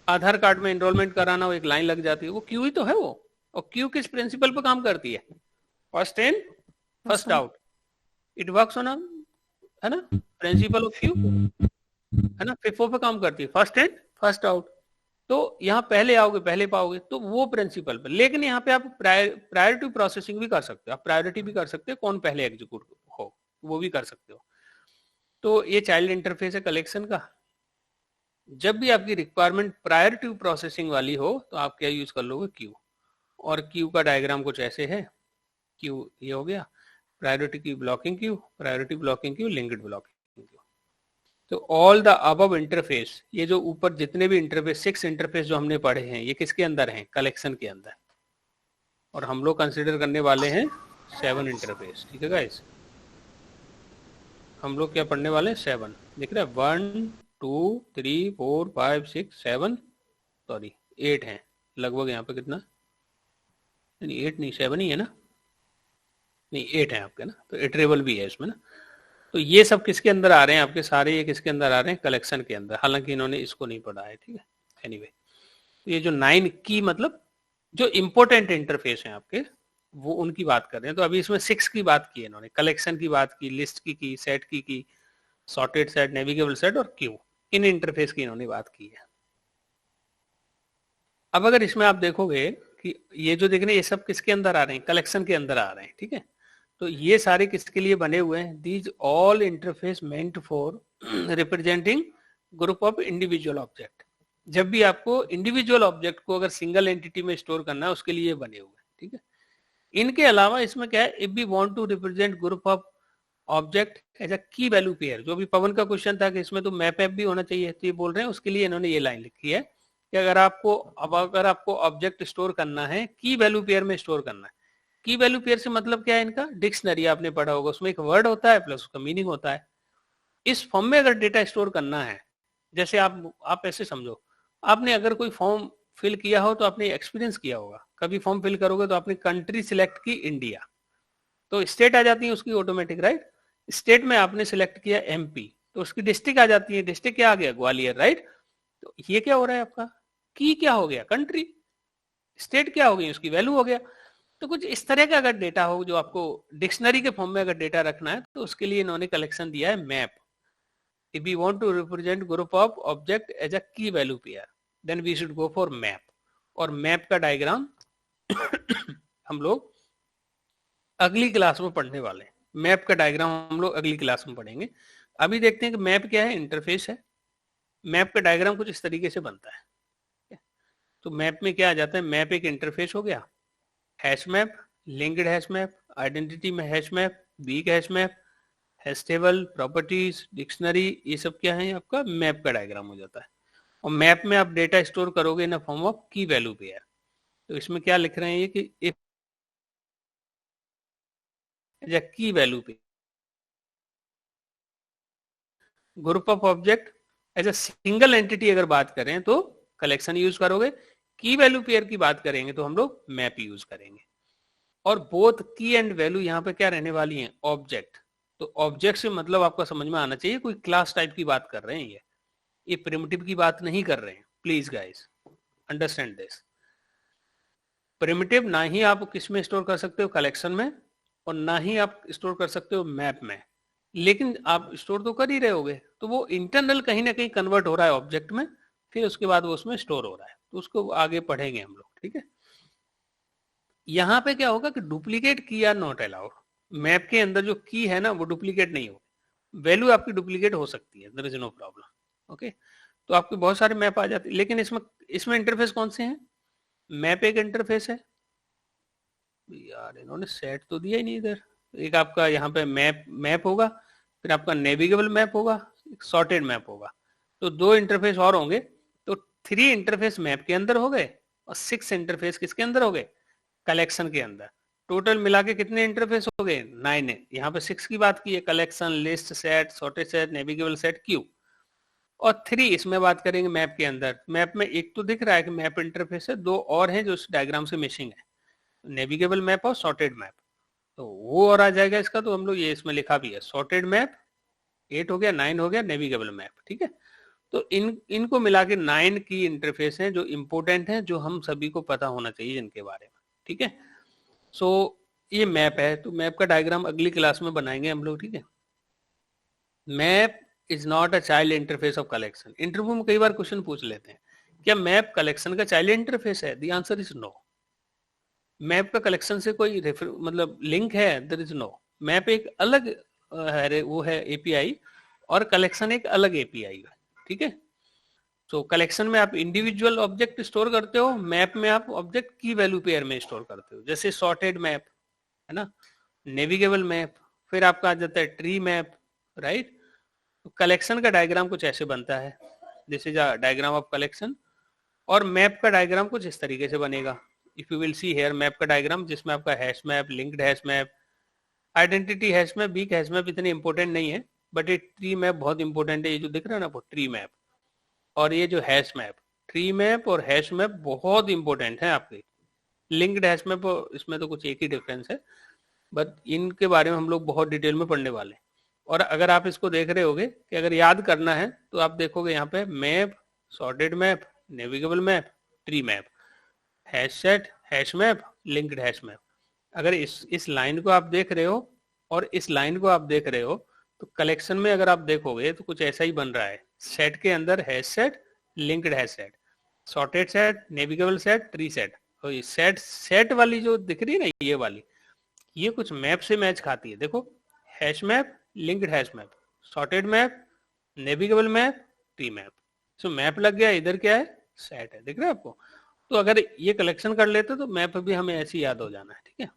आधार कार्ड में एनरोलमेंट कराना हो, एक लाइन लग जाती है, वो क्यू ही तो है वो। और क्यू किस प्रिंसिपल पे काम करती है? First in first out. It works on, है ना, प्रिंसिपल ऑफ क्यू, है ना, फिफो पे काम करती है, फर्स्ट इन फर्स्ट आउट। तो यहाँ पहले आओगे पहले पाओगे, तो वो प्रिंसिपल पे। लेकिन यहाँ पे आप प्रायोरिटी प्रोसेसिंग भी कर सकते हो, आप प्रायोरिटी भी कर सकते हो, कौन पहले एग्जीक्यूट हो वो भी कर सकते हो। तो ये चाइल्ड इंटरफेस है कलेक्शन का। जब भी आपकी रिक्वायरमेंट प्रायोरिटी प्रोसेसिंग वाली हो तो आप क्या यूज कर लोगे? क्यू। और क्यू का डायग्राम कुछ ऐसे है। क्यू ये हो गया, प्रायोरिटी की blocking Q, priority blocking Q, linked blocking Q. तो ऑल द अबव इंटरफेस, ये जो ऊपर जितने भी इंटरफेस, 6 इंटरफेस जो हमने पढ़े हैं, ये किसके अंदर हैं? कलेक्शन के अंदर। और हम लोग कंसिडर करने वाले हैं 7 इंटरफेस। ठीक है गाइस, हम लोग क्या पढ़ने वाले हैं? 7। दिख रहा है? 1 2 3 4 5 6 7, सॉरी 8 हैं लगभग। यहाँ पे कितना? नहीं 8 नहीं, 7 ही है ना? नहीं 8 है आपके ना, तो इटरेबल भी है इसमें ना। तो ये सब किसके अंदर आ रहे हैं आपके? सारे ये किसके अंदर आ रहे हैं? कलेक्शन के अंदर। हालांकि इन्होंने इसको नहीं पढ़ा है, ठीक है। एनीवे, तो ये जो 9 की मतलब जो इंपॉर्टेंट इंटरफेस हैं आपके, वो उनकी बात कर रहे हैं। तो अभी इसमें 6 की बात की है इन्होंने, कलेक्शन की बात की, लिस्ट की, सेट की, सॉर्टेड सेट, नेविगेबल सेट और क्यू, इन इंटरफेस की इन्होंने बात की है। अब अगर इसमें आप देखोगे कि ये जो देख रहे हैं ये सब किसके अंदर आ रहे हैं? कलेक्शन के अंदर आ रहे हैं, ठीक है। तो ये सारे किसके लिए बने हुए हैं? These all interface meant for representing group of individual object. जब भी आपको इंडिविजुअल ऑब्जेक्ट को अगर सिंगल एंटिटी में स्टोर करना है, उसके लिए बने हुए हैं, ठीक है। इनके अलावा इसमें क्या है? If we want to represent group of object as a key value pair, जो भी पवन का क्वेश्चन था कि इसमें तो मैप ऐप भी होना चाहिए, तो ये बोल रहे हैं उसके लिए इन्होंने ये लाइन लिखी है कि अगर आपको ऑब्जेक्ट स्टोर करना है, की वैल्यू पेयर में स्टोर करना है। की वैल्यू पेयर से मतलब क्या है इनका? डिक्शनरी आपने पढ़ा होगा, उसमें एक वर्ड होता है प्लस उसका मीनिंग होता है। इस फॉर्म में अगर डेटा स्टोर करना है, जैसे आप ऐसे समझो, आपने अगर कोई फॉर्म फिल किया हो तो आपने एक्सपीरियंस किया होगा, कभी फॉर्म फिल करोगे तो आपने कंट्री सिलेक्ट की इंडिया, तो स्टेट आ जाती है उसकी ऑटोमेटिक, राइट। स्टेट में आपने सिलेक्ट किया एमपी, तो उसकी डिस्ट्रिक्ट आ जाती है, डिस्ट्रिक्ट क्या आ गया? ग्वालियर, राइट। तो ये क्या हो रहा है आपका? की क्या हो गया? कंट्री। स्टेट क्या हो गई? उसकी वैल्यू हो गया। तो कुछ इस तरह का अगर डेटा हो जो आपको डिक्शनरी के फॉर्म में अगर डेटा रखना है, तो उसके लिए इन्होंने कलेक्शन दिया है map. If we want to represent group of object as a key value pair, then we should go for map. और मैप का डायग्राम हम लोग अगली क्लास में पढ़ने वाले हैं। मैप का डायग्राम हम लोग अगली क्लास में पढ़ेंगे। अभी देखते हैं कि मैप क्या है, इंटरफेस है। मैप का डायग्राम कुछ इस तरीके से बनता है। तो मैप में क्या आ जाता है? मैप एक इंटरफेस हो गया, hash map, linked hash map, identity में hash map, weak hash map, hash table, properties, dictionary, ये सब क्या है? आपका मैप का डायग्राम हो जाता है। और मैप में आप डेटा स्टोर करोगे इन फॉर्म ऑफ की वैल्यू पेयर। तो इसमें क्या लिख रहे हैं ये कि if key value pair group of object as a single entity अगर बात करें तो कलेक्शन यूज करोगे, की वैल्यू पेयर की बात करेंगे तो हम लोग मैप यूज करेंगे। और बोथ की एंड वैल्यू यहाँ पे क्या रहने वाली है? ऑब्जेक्ट। तो ऑब्जेक्ट से मतलब आपका समझ में आना चाहिए कोई क्लास टाइप की बात कर रहे हैं ये प्रिमिटिव की बात नहीं कर रहे हैं। Please guys understand this. Primitive ना ही आप किस में स्टोर कर सकते हो? कलेक्शन में, और ना ही आप स्टोर कर सकते हो मैप में। लेकिन आप स्टोर तो कर ही रहे होगे, तो वो इंटरनल कहीं ना कहीं कन्वर्ट हो रहा है ऑब्जेक्ट में, फिर उसके बाद वो उसमें स्टोर हो रहा है। तो उसको आगे पढ़ेंगे हम लोग, ठीक है। यहाँ पे क्या होगा कि डुप्लीकेट की आर नॉट अलाउड। मैप के अंदर जो की है ना वो डुप्लीकेट नहीं हो, वैल्यू आपकी डुप्लीकेट हो सकती है, there is no problem. Okay, तो आपके बहुत सारे मैप आ जाते हैं, लेकिन इसमें इंटरफेस कौन से हैं? मैप एक इंटरफेस है यार, इन्होंने सेट तो दिया ही नहीं इधर। एक आपका यहाँ पे मैप होगा, फिर आपका नेविगेबल मैप होगा, एक सॉर्टेड मैप होगा। तो 2 इंटरफेस और होंगे, तो 3 इंटरफेस मैप के अंदर हो गए और 6 इंटरफेस किसके अंदर हो गए? कलेक्शन के अंदर। टोटल मिला के कितने इंटरफेस हो गए? 9 है। यहाँ पे 6 की बात की है, collection, list, set, sorted set, navigable set, Q. और 3 इसमें बात करेंगे मैप के अंदर। मैप में एक तो दिख रहा है कि मैप इंटरफेस है, 2 और हैं जो इस डायग्राम से मिसिंग है, नेविगेबल मैप और सॉर्टेड मैप। तो वो और आ जाएगा इसका, तो हम लोग ये इसमें लिखा भी है सॉर्टेड मैप 8 हो गया, 9 हो गया, नेविगेबल मैप, ठीक है। तो इनको मिला के 9 की इंटरफेस हैं जो इम्पोर्टेंट हैं, जो हम सभी को पता होना चाहिए इनके बारे में, ठीक है। सो ये मैप है, तो मैप का डायग्राम अगली क्लास में बनाएंगे हम लोग, ठीक है। Map is not a child interface of collection. Interview में कई बार क्वेश्चन पूछ लेते हैं, क्या मैप कलेक्शन का चाइल्ड इंटरफेस है? The answer is no. Map का कलेक्शन से कोई मतलब लिंक है? There is no. मैप एक अलग वो है एपीआई, और कलेक्शन एक अलग एपीआई है, ठीक है। तो कलेक्शन में आप इंडिविजुअल ऑब्जेक्ट स्टोर करते हो, मैप में आप ऑब्जेक्ट की वैल्यू पेयर में स्टोर करते हो, जैसे सॉर्टेड मैप है ना, नेविगेबल मैप, फिर आपका आ जाता है ट्री मैप, राइट। तो कलेक्शन का डायग्राम कुछ ऐसे बनता है, this is a diagram of collection. और मैप का डायग्राम कुछ इस तरीके से बनेगा। If you will see here map का डायग्राम, जिसमें आपका hash map, linked hash map, identity hash map, weak hash map इतने इंपॉर्टेंट नहीं है, बट ये ट्री मैप बहुत इंपॉर्टेंट है। ये जो दिख रहा है ना आपको ट्री मैप, और ये जो हैश मैप, ट्री मैप और हैश मैप बहुत इंपॉर्टेंट है आपके। लिंक्ड हैश मैप इसमें तो कुछ एक ही डिफरेंस है, बट इनके बारे में हम लोग बहुत डिटेल में पढ़ने वाले हैं। और अगर आप इसको देख रहे होगे कि अगर याद करना है तो आप देखोगे यहाँ पे map, sorted map, navigable map, tree map, hash set, hash map, linked hash map. अगर इस लाइन को आप देख रहे हो और इस लाइन को आप देख रहे हो, तो कलेक्शन में अगर आप देखोगे तो कुछ ऐसा ही बन रहा है। सेट के अंदर hash set, linked hash set, sorted set, navigable set, tree set. और ये सेट वाली जो दिख रही है ना, ये वाली, ये कुछ मैप से मैच खाती है। देखो, hash map, linked hash map, sorted map, navigable map, tree map. So map लग गया, इधर क्या है? सेट है, दिख रहा है आपको। तो अगर ये कलेक्शन कर लेते तो मैप भी हमें ऐसे याद हो जाना है, ठीक है।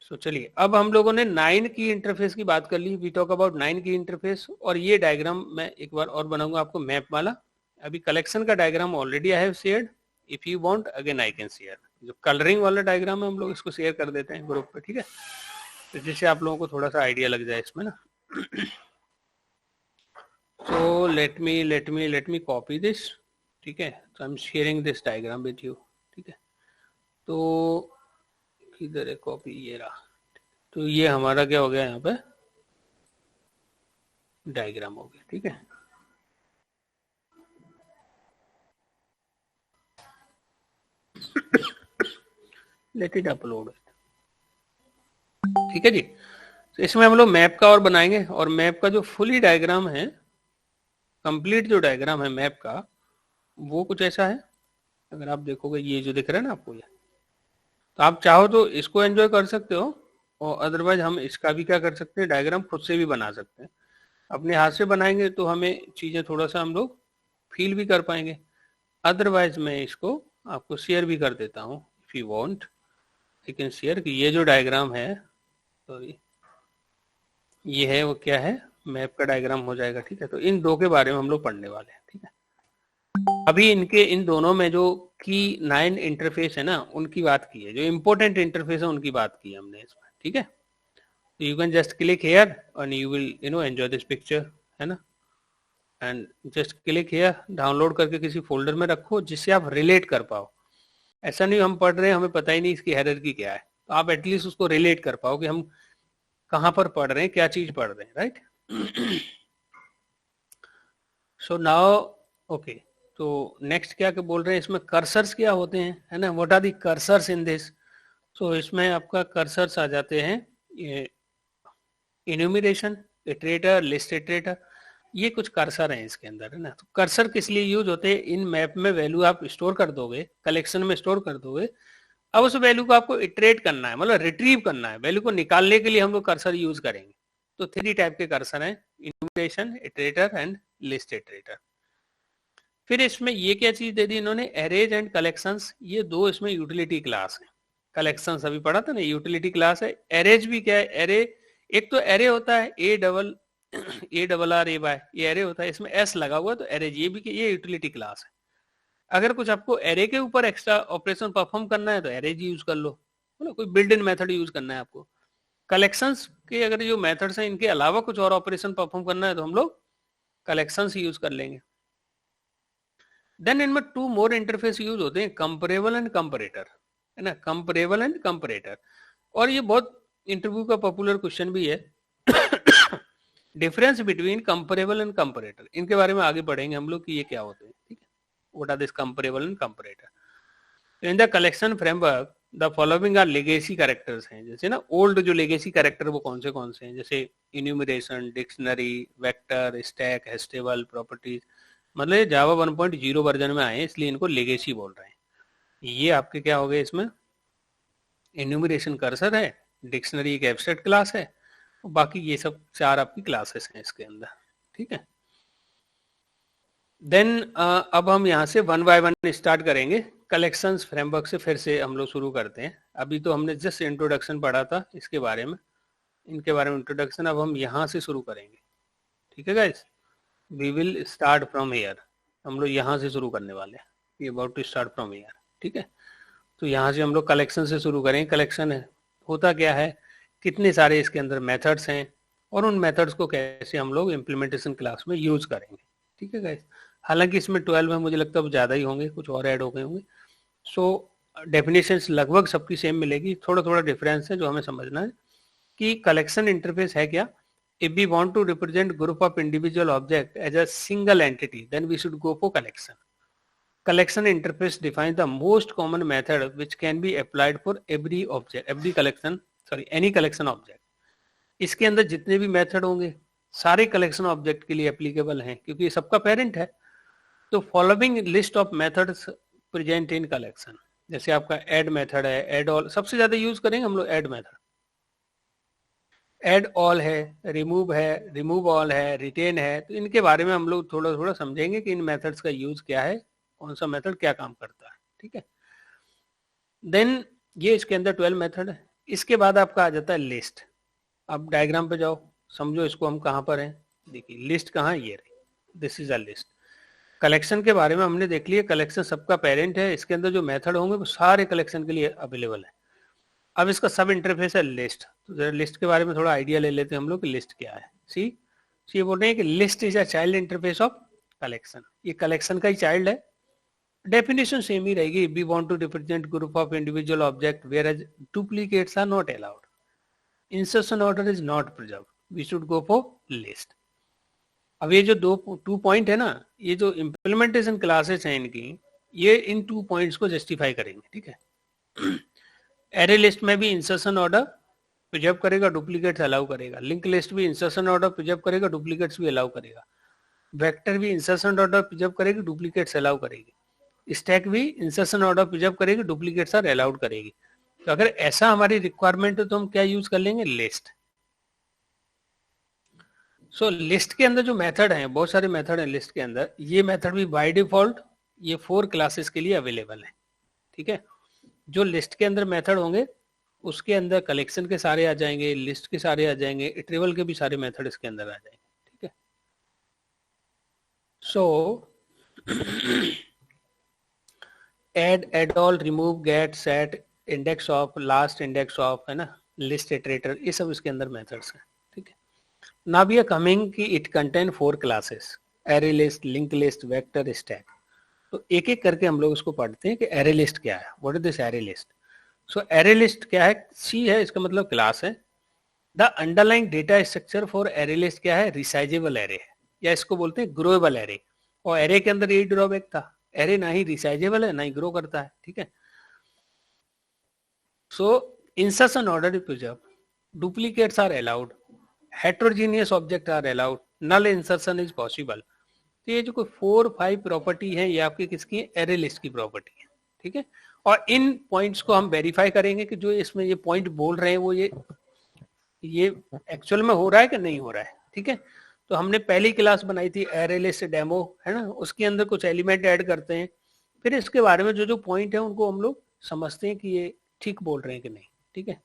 सो चलिए, अब हम लोगों ने 9 की इंटरफेस की बात कर ली। वी टॉक अबाउट 9 की इंटरफेस। और ये डायग्राम मैं एक बार और बनाऊंगा आपको मैप वाला। अभी कलेक्शन का diagram already I have shared, if you want again I can share. जो कलरिंग वाला डायग्राम है हम लोग इसको शेयर कर देते हैं ग्रुप पे, ठीक है, तो जिससे आप लोगों को थोड़ा सा आइडिया लग जाए इसमें ना। So let me copy this, ठीक है। तो I am sharing this diagram with you, ठीक है। तो किधर है कॉपी? ये रहा। तो ये हमारा क्या हो गया यहाँ पे? डायग्राम हो गया, ठीक है। लेट इट अपलोड, ठीक है जी। तो इसमें हम लोग मैप का और बनाएंगे, और मैप का जो फुली डायग्राम है, कंप्लीट जो डायग्राम है मैप का, वो कुछ ऐसा है। अगर आप देखोगे ये जो दिख रहा है ना आपको, ये तो आप चाहो तो इसको एंजॉय कर सकते हो, और अदरवाइज हम इसका भी क्या कर सकते हैं, डायग्राम खुद से भी बना सकते हैं। अपने हाथ से बनाएंगे तो हमें चीजें थोड़ा सा हम लोग फील भी कर पाएंगे। अदरवाइज मैं इसको आपको शेयर भी कर देता हूँ, if you want I can share. कि ये जो डायग्राम है, सॉरी, ये है वो क्या है, मैप का डायग्राम हो जाएगा, ठीक है। तो इन दो के बारे में हम लोग पढ़ने वाले हैं, ठीक है। अभी इन दोनों में जो की 9 इंटरफेस है ना, उनकी बात की है। जो इंपॉर्टेंट इंटरफेस है उनकी बात की है हमने इसमें, ठीक है। You can just click here and you will enjoy this picture, है ना। And just click here, download करके किसी फोल्डर में रखो जिससे आप रिलेट कर पाओ। ऐसा नहीं हम पढ़ रहे हैं, हमें पता ही नहीं इसकी हायरार्की क्या है, तो आप एटलीस्ट उसको रिलेट कर पाओ कि हम कहाँ पर पढ़ रहे हैं, क्या चीज पढ़ रहे हैं, राइट। सो नाउ ओके, तो नेक्स्ट क्या बोल रहे हैं, इसमें कर्सर्स क्या होते हैं, है ना। What are the cursors in this? So इसमें आपका कर्सर्स आ जाते हैं, ये इन्यूमरेशन, इटरेटर, लिस्ट इटरेटर, ये कुछ कर्सर हैं इसके अंदर, है ना। तो कर्सर किस लिए यूज होते हैं? इन मैप में वैल्यू आप स्टोर कर दोगे, कलेक्शन में स्टोर कर दोगे, अब उस वैल्यू को आपको इटरेट करना है, मतलब रिट्रीव करना है। वैल्यू को निकालने के लिए हम लोग कर्सर यूज करेंगे। तो 3 टाइप के कर्सर हैं, enumeration, iterator and list iterator. फिर इसमें ये क्या चीज दे दी इन्होंने, एरेज एंड कलेक्शंस। ये दो इसमें यूटिलिटी क्लास है। कलेक्शंस अभी पढ़ा था ना, यूटिलिटी क्लास है। एरेज भी क्या है, एरे, एक तो एरे होता है ARR, ये एरे होता है, इसमें S लगा हुआ, तो एरेज ये भी, ये यूटिलिटी क्लास है। अगर कुछ आपको एरे के ऊपर एक्स्ट्रा ऑपरेशन परफॉर्म करना है तो एरेज यूज कर लो, मतलब कोई बिल्ड इन मेथड यूज करना है आपको। कलेक्शंस के अगर जो मेथड्स हैं इनके अलावा कुछ और ऑपरेशन परफॉर्म करना है तो हम लोग कलेक्शंस यूज कर लेंगे। देन इनमें 2 मोर इंटरफेस यूज होते हैं, कंपेरेबल एंड कंपैरेटर, है ना। कंपेरेबल एंड कंपैरेटर, और ये बहुत इंटरव्यू का पॉपुलर क्वेश्चन भी है difference between comparable and comparator, इनके बारे में आगे पढ़ेंगे हम लोग कि ये क्या होते हैं, ठीक है, what are this comparable and comparator. In the collection framework the following are legacy characters हैं, जैसे ना ओल्ड जो लेगेसी कैरेक्टर वो कौन से हैं, जैसे enumeration, dictionary, vector, stack, hashtable, properties, मतलब ये जावा 1.0 वर्जन में आए हैं इसलिए इनको लेगेसी बोल रहे हैं। ये आपके क्या हो गए, इसमें इन्यूमरेशन कर्सर है, डिक्शनरी एक एब्स्ट्रैक्ट क्लास है, और बाकी ये सब 4 आपकी क्लासेस हैं इसके अंदर, ठीक है। देन अब हम यहाँ से 1 बाय 1 स्टार्ट करेंगे। कलेक्शंस फ्रेमवर्क से फिर से हम लोग शुरू करते हैं। अभी तो हमने जस्ट इंट्रोडक्शन पढ़ा था इसके बारे में, इनके बारे में इंट्रोडक्शन, अब हम यहाँ से शुरू करेंगे, ठीक है guys. We will start from here, हम लोग यहाँ से शुरू करने वाले हैं, we about to start from here, ठीक है। तो यहाँ से हम लोग कलेक्शन से शुरू करेंगे। कलेक्शन है होता क्या है, कितने सारे इसके अंदर मेथड्स हैं और उन मेथड्स को कैसे हम लोग इम्प्लीमेंटेशन क्लास में यूज करेंगे, ठीक है गाइस। हालांकि इसमें 12 में मुझे लगता है ज़्यादा ही होंगे, कुछ और ऐड हो गए होंगे। सो डेफिनेशंस लगभग सबकी सेम मिलेगी, थोड़ा थोड़ा डिफरेंस है जो हमें समझना है कि कलेक्शन इंटरफेस है क्या। If we want to represent group of individual object as a single entity then we should go for collection. Collection interface defines the most common method which can be applied for every object, any collection object. इसके अंदर जितने भी method होंगे सारे collection object के लिए applicable हैं क्योंकि ये सबका पेरेंट है। तो following list of methods present in collection, जैसे आपका ऐड मेथड है, ऐड ऑल सबसे ज्यादा यूज करेंगे हम लोग, ऐड मेथड, ऐड ऑल है, रिमूव है, रिमूव ऑल है, रिटेन है। तो इनके बारे में हम लोग थोड़ा थोड़ा समझेंगे कि इन मेथड्स का यूज क्या है, कौन सा मेथड क्या काम करता है, ठीक है। देन ये इसके अंदर 12 मेथड है। इसके बाद आपका आ जाता है लिस्ट। अब डायग्राम पे जाओ, समझो इसको हम कहाँ पर हैं। देखिए लिस्ट कहाँ है, ये रही, this is a list. Collection के बारे में हमने देख लिया, कलेक्शन सबका पेरेंट है, इसके अंदर जो मेथड होंगे वो सारे कलेक्शन के लिए अवेलेबल है। अब इसका सब इंटरफेस है लिस्ट। तो जरा लिस्ट के बारे में थोड़ा आइडिया ले लेते हैं हम लोग कि लिस्ट क्या है। सी ये बोल रहे हैं कि list is a child interface of collection, ये कलेक्शन का ही चाइल्ड है। डेफिनेशन सेम ही रहेगी। We want to represent group of individual object whereas duplicates are not allowed, insertion order is not preserved, we should go for list. अब ये जो 2 point है ना, ये जो इम्प्लीमेंटेशन क्लासेस हैं इनकी, ये इन 2 पॉइंट्स को जस्टिफाई करेंगे, ठीक है। एरे लिस्ट में भी इंसर्शन ऑर्डर प्रिजर्व करेगा, डुप्लीकेट्स अलाउ करेगा। लिंक लिस्ट भी इंसर्शन ऑर्डर प्रिजर्व करेगा, डुप्लीकेट्स भी अलाउ करेगा। वेक्टर भी इंसर्शन ऑर्डर प्रिजर्व करेगी, डुप्लीकेट्स अलाउ करेगी। स्टैक भी इंसर्शन ऑर्डर प्रिजर्व करेगी, डुप्लीकेट्स आर अलाउड करेगी। तो अगर ऐसा हमारी रिक्वायरमेंट है तो हम क्या यूज कर लेंगे, लिस्ट। सो लिस्ट के अंदर जो मेथड है, बहुत सारे मेथड हैं लिस्ट के अंदर, ये मेथड भी बाय डिफॉल्ट ये 4 क्लासेस के लिए अवेलेबल है, ठीक है। जो लिस्ट के अंदर मेथड होंगे उसके अंदर कलेक्शन के सारे आ जाएंगे, लिस्ट के सारे आ जाएंगे, इटरेबल के भी सारे मेथड इसके अंदर आ जाएंगे, ठीक है। So add all, remove, get, set, index of, last index of, है ना, लिस्ट, इटरेटर, ये सब इसके अंदर मेथड्स हैं, ठीक है। नाउ वी आर कमिंग कि it contain 4 classes, array list, link list, vector, stack. तो एक एक करके हम लोग इसको पढ़ते हैं कि एरे लिस्ट क्या है, what is this array list. So array list क्या है, सी है, इसका मतलब क्लास है। The underlying data structure for array list क्या है, रिसाइजेबल एरे है, या इसको बोलते हैं ग्रोएबल एरे। और एरे के अंदर यही ड्रॉबैक था, एरे ना ही रिसाइजेबल है ना ही ग्रो करता है, ठीक है। So insertion order is preserve, duplicates are allowed, heterogeneous object are allowed, null insertion is possible. तो ये जो कोई 4-5 प्रॉपर्टी है ये आपकी किसकी, एरे लिस्ट की प्रॉपर्टी है, ठीक है। और इन पॉइंट्स को हम वेरीफाई करेंगे कि जो इसमें ये पॉइंट बोल रहे हैं वो ये एक्चुअल में हो रहा है कि नहीं हो रहा है, ठीक है। तो हमने पहली क्लास बनाई थी एरे लिस्ट डेमो, है ना, उसके अंदर कुछ एलिमेंट ऐड करते हैं, फिर इसके बारे में जो जो पॉइंट है उनको हम लोग समझते हैं कि ये ठीक बोल रहे हैं कि नहीं, ठीक है।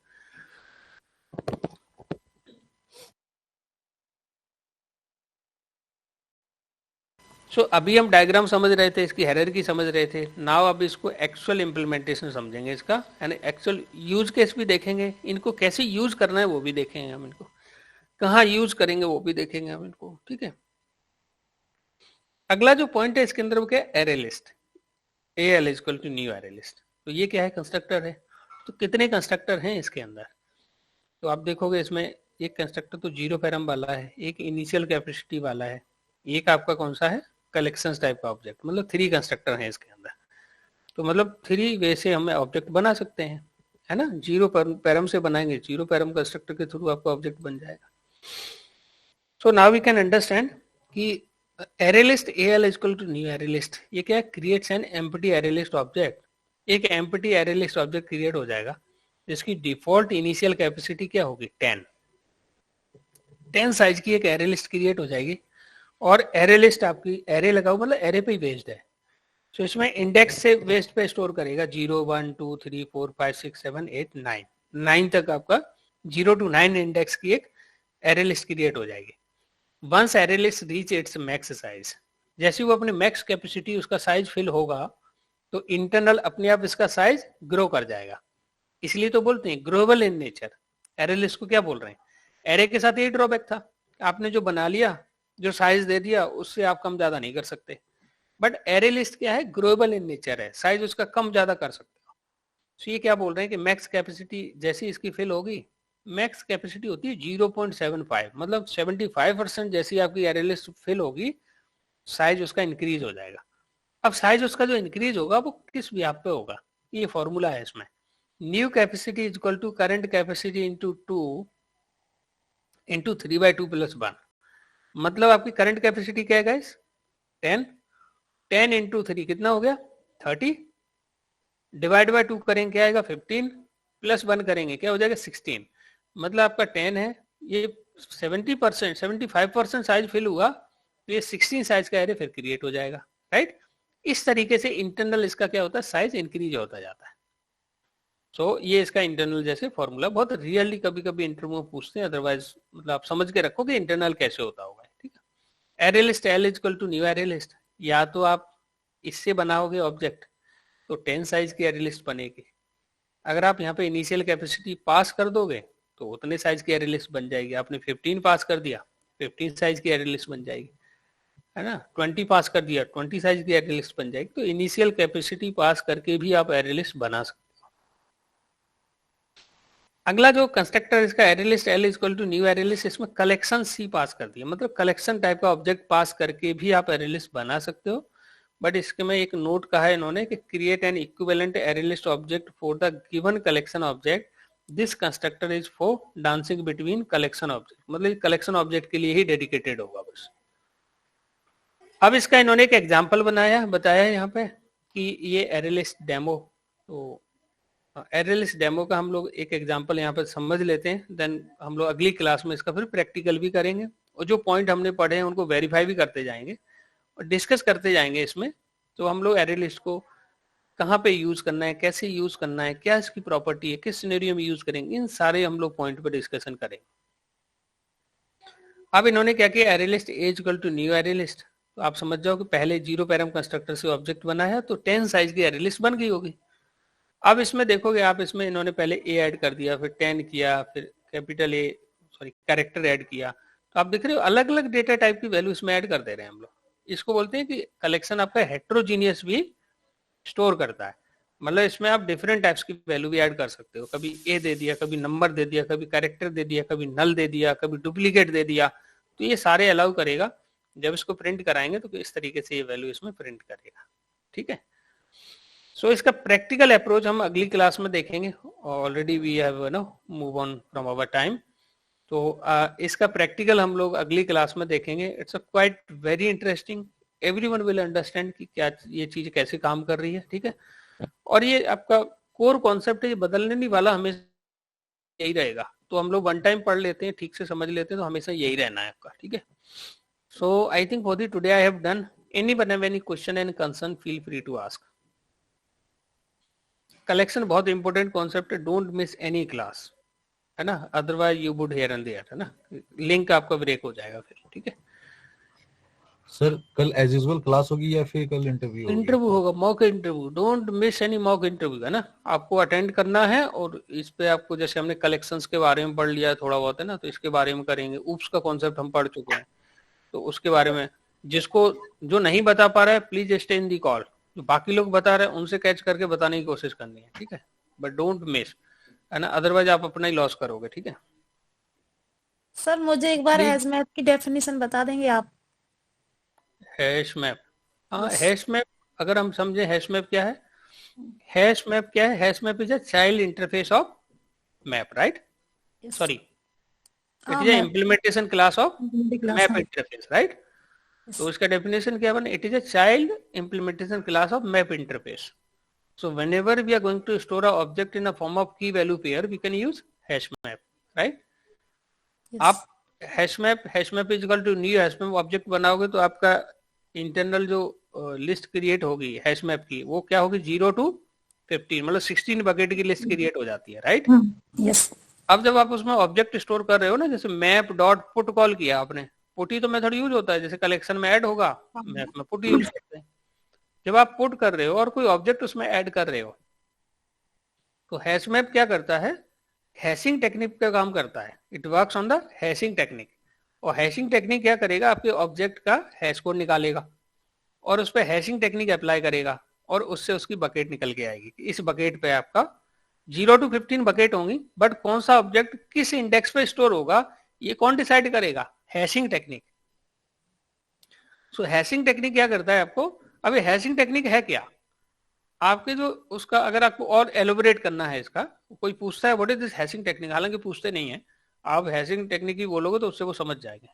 सो अभी हम डायग्राम समझ रहे थे, इसकी हायरार्की समझ रहे थे। नाउ अब इसको एक्चुअल इम्प्लीमेंटेशन समझेंगे इसका, यानी एक्चुअल यूज केस भी देखेंगे, इनको कैसे यूज करना है वो भी देखेंगे हम, इनको कहाँ यूज करेंगे वो भी देखेंगे हम इनको, ठीक है। अगला जो पॉइंट है इसके अंदर वो क्या है, array list, L equal to new array list. तो ये क्या है, कंस्ट्रक्टर है। तो कितने कंस्ट्रक्टर हैं इसके अंदर, तो आप देखोगे इसमें एक कंस्ट्रक्टर तो जीरो पैरम वाला है, एक इनिशियल कैपेसिटी वाला है, एक आपका कौन सा है, कलेक्शन टाइप का ऑब्जेक्ट, मतलब 3 कंस्ट्रक्टर हैं इसके अंदर। तो मतलब 3 वे से हम ऑब्जेक्ट बना सकते हैं, है ना। जीरो पैरम से बनाएंगे, जीरो पैरम कंस्ट्रक्टर के थ्रू आपका ऑब्जेक्ट बन जाएगा। So now we can understand कि array list AL equal to new array list, ये क्या है, creates an empty array list object. एक empty array list object create हो जाएगा जिसकी डिफॉल्ट इनिशियल कैपेसिटी क्या होगी, 10 साइज की एक एरे लिस्ट क्रिएट हो जाएगी। और एरे लिस्ट आपकी एरे लगाओ मतलब एरे पे ही बेस्ड है, तो इसमें इंडेक्स से वेस्ट पे स्टोर करेगा 0 1 2 3 4 5 6 7 8 9 9 तक आपका 0 to 9 इंडेक्स की एक एरे लिस्ट क्रिएट हो जाएगी। Once array list reach its max size, जैसे वो अपने मैक्स कैपेसिटी उसका साइज फिल होगा तो इंटरनल अपने आप इसका साइज ग्रो कर जाएगा। इसलिए तो बोलते हैं ग्रोवेबल इन नेचर। एरे लिस्ट को क्या बोल रहे हैं, एरे के साथ यही ड्रॉबैक था, आपने जो बना लिया, जो साइज दे दिया, उससे आप कम ज्यादा नहीं कर सकते। बट एरे लिस्ट क्या है, ग्रोवेबल इन नेचर है, साइज उसका कम ज्यादा कर सकते हो। तो ये क्या बोल रहे हैं कि मैक्स कैपेसिटी जैसी इसकी फिल होगी, मैक्स कैपेसिटी होती है 0.75, मतलब 75% जैसी आपकी एरे लिस्ट फिल होगी, साइज उसका इंक्रीज हो जाएगा। अब साइज उसका जो इंक्रीज होगा वो किस व्याप पे होगा, ये फॉर्मूला है इसमें, new capacity is equal to current capacity into 2 into 3/2 + 1। मतलब आपकी करंट कैपेसिटी क्या है गाइस, 10 इंटू 3 कितना हो गया 30, डिवाइड बाय 2 करेंगे क्या आएगा 15, प्लस 1 करेंगे क्या हो जाएगा 16। मतलब आपका 10 है, ये 70% 75% साइज फिल हुआ तो ये 16 साइज का एरे फिर क्रिएट हो जाएगा, राइट। इस तरीके से इंटरनल इसका क्या होता है, साइज इंक्रीज होता जाता है। सो ये इसका इंटरनल जैसे फॉर्मूला, बहुत रियली कभी कभी इंटरव्यू में पूछते हैं, अदरवाइज मतलब आप समझ के रखो कि इंटरनल कैसे होता होगा, ठीक है। Array list L equal to new array list, या तो आप इससे बनाओगे ऑब्जेक्ट तो 10 साइज की एरे लिस्ट बनेगी, अगर आप यहाँ पे इनिशियल कैपेसिटी पास कर दोगे तो उतने साइज की एरे लिस्ट बन जाएगी। आपने 15 पास कर दिया, 15 साइज की एरे लिस्ट बन जाएगी, है ना। 20 पास कर दिया, 20 साइज की एरे लिस्ट बन जाएगी। तो इनिशियल कैपेसिटी पास करके भी आप एरे लिस्ट बना सकते हो। अगला जो कंस्ट्रक्टर इसका array list L equal to new array list, इसमें कलेक्शन C पास कर दिया, मतलब कलेक्शन टाइप का ऑब्जेक्ट पास करके भी आप एरे लिस्ट बना सकते हो। बट इसके में एक नोट कहा है इन्होंने कि create an equivalent array list object for the given collection object, this constructor is for dancing between collection object, मतलब कलेक्शन ऑब्जेक्ट के लिए ही डेडिकेटेड होगा बस। अब इसका इन्होंने एक एग्जाम्पल बताया यहाँ पे कि ये एरे लिस्ट डेमो, तो एरे लिस्ट डेमो का हम लोग एक एग्जांपल यहाँ पर समझ लेते हैं, देन हम लोग अगली क्लास में इसका फिर प्रैक्टिकल भी करेंगे और जो पॉइंट हमने पढ़े हैं उनको वेरीफाई भी करते जाएंगे और डिस्कस करते जाएंगे इसमें। तो हम लोग एरे लिस्ट को कहाँ पे यूज करना है, कैसे यूज करना है, क्या इसकी प्रॉपर्टी है, किस सिनेरियो में यूज करेंगे, इन सारे हम लोग पॉइंट पर डिस्कशन करेंगे। अब इन्होंने क्या किया, array list A equal to new array list, तो आप समझ जाओ कि पहले जीरो पैरम कंस्ट्रक्टर से ऑब्जेक्ट बनाया तो 10 साइज की एरे लिस्ट बन गई होगी। अब इसमें देखोगे आप, इसमें इन्होंने पहले A ऐड कर दिया, फिर 10 किया, फिर capital A sorry character add किया, तो आप देख रहे हो अलग अलग डेटा टाइप की वैल्यू इसमें ऐड कर दे रहे हैं हम लोग। इसको बोलते हैं कि कलेक्शन आपका हेट्रोजीनियस भी स्टोर करता है, मतलब इसमें आप डिफरेंट टाइप्स की वैल्यू भी ऐड कर सकते हो, कभी A दे दिया, कभी नंबर दे दिया, कभी कैरेक्टर दे दिया, कभी नल दे दिया, कभी डुप्लीकेट दे दिया, तो ये सारे अलाउ करेगा। जब इसको प्रिंट कराएंगे तो इस तरीके से ये वैल्यू इसमें प्रिंट करेगा, ठीक है। सो इसका प्रैक्टिकल अप्रोच हम अगली क्लास में देखेंगे, already we have move on from our time, तो इसका प्रैक्टिकल हम लोग अगली क्लास में देखेंगे। It's a quite very interesting, everyone will understand कि क्या ये चीज कैसे काम कर रही है, ठीक है। और ये आपका कोर कॉन्सेप्ट है, ये बदलने नहीं वाला, हमेशा यही रहेगा। तो हम लोग वन टाइम पढ़ लेते हैं, ठीक से समझ लेते हैं, तो हमेशा यही रहना है आपका, ठीक है। So I think for the today I have done. Anyone have any question and concern, feel free to ask. Collection बहुत इंपॉर्टेंट कॉन्सेप्ट है, डोंट मिस एनी क्लास, है ना, otherwise you would here and there, है ना, link आपका break हो जाएगा फिर, ठीक है। सर कल एज यूजुअल क्लास होगी या फिर कल इंटरव्यू होगी? इंटरव्यू होगा, mock interview, don't miss any mock interview, है ना, आपको अटेंड करना है। और इस पे आपको, जैसे हमने कलेक्शंस के बारे में पढ़ लिया थोड़ा बहुत, है ना, तो इसके बारे में करेंगे। ऊप्स का कॉन्सेप्ट हम पढ़ चुके हैं, तो उसके बारे में जिसको जो नहीं बता पा रहा है please stay in the call, जो बाकी लोग बता रहे हैं उनसे कैच करके बताने की कोशिश करनी है, ठीक है, बट डोंट मिस, है ना, अदरवाइज आप अपना ही लॉस करोगे, ठीक है। सर मुझे एक बार Please. हैश मैप की डेफिनेशन बता देंगे आप? हैश मैप, हाँ Yes. हैश मैप अगर हम समझे हैश मैप क्या है, हैश मैप क्या है, hash map is a child interface of map, right? Yes. Sorry, it हाँ, is a map. Implementation class of Class, map हाँ. Interface, right? Yes. तो इसका डेफिनेशन क्या बने, it is a child implementation class of map interface. So whenever we are going to store a object in a form of key value pair, we can use hash map, right? Yes. आप hash map is equal to new hash map object बनाओगे तो आपका internal जो list create होगी hash map की, वो क्या होगी 0 to 15, मतलब 16 बकेट की लिस्ट क्रिएट हो जाती है, राइट? Yes. अब जब आप उसमें ऑब्जेक्ट स्टोर कर रहे हो ना, जैसे मैप डॉट पुट कॉल किया आपने, पुट ही तो मेथड यूज होता है, जैसे कलेक्शन में ऐड होगा मैप में पुट यूज करते हैं. जब आप पुट कर रहे हो और कोई ऑब्जेक्ट उसमें ऐड कर रहे हो, तो हैश मैप क्या करता है, हैशिंग टेक्निक का काम करता है. It works on the hashing technique. और हैशिंग टेक्निक क्या करेगा, आपके ऑब्जेक्ट का हैश कोड निकालेगा और उस पर हैशिंग टेक्निक अप्लाई करेगा और उससे उसकी बकेट निकल के आएगी. इस बकेट पे आपका 0 to 15 बकेट होंगी, बट कौन सा ऑब्जेक्ट किस इंडेक्स पे स्टोर होगा ये कौन डिसाइड करेगा, हैशिंग टेक्निक. सो हैशिंग टेक्निक क्या करता है आपको, अब ये हैशिंग टेक्निक है क्या, आपके जो उसका अगर आपको और एलोबरेट करना है इसका, कोई पूछता है what is this hashing technique, हालांकि पूछते नहीं है, आप हैशिंग टेक्निक ही बोलोगे तो उससे वो समझ जाएंगे.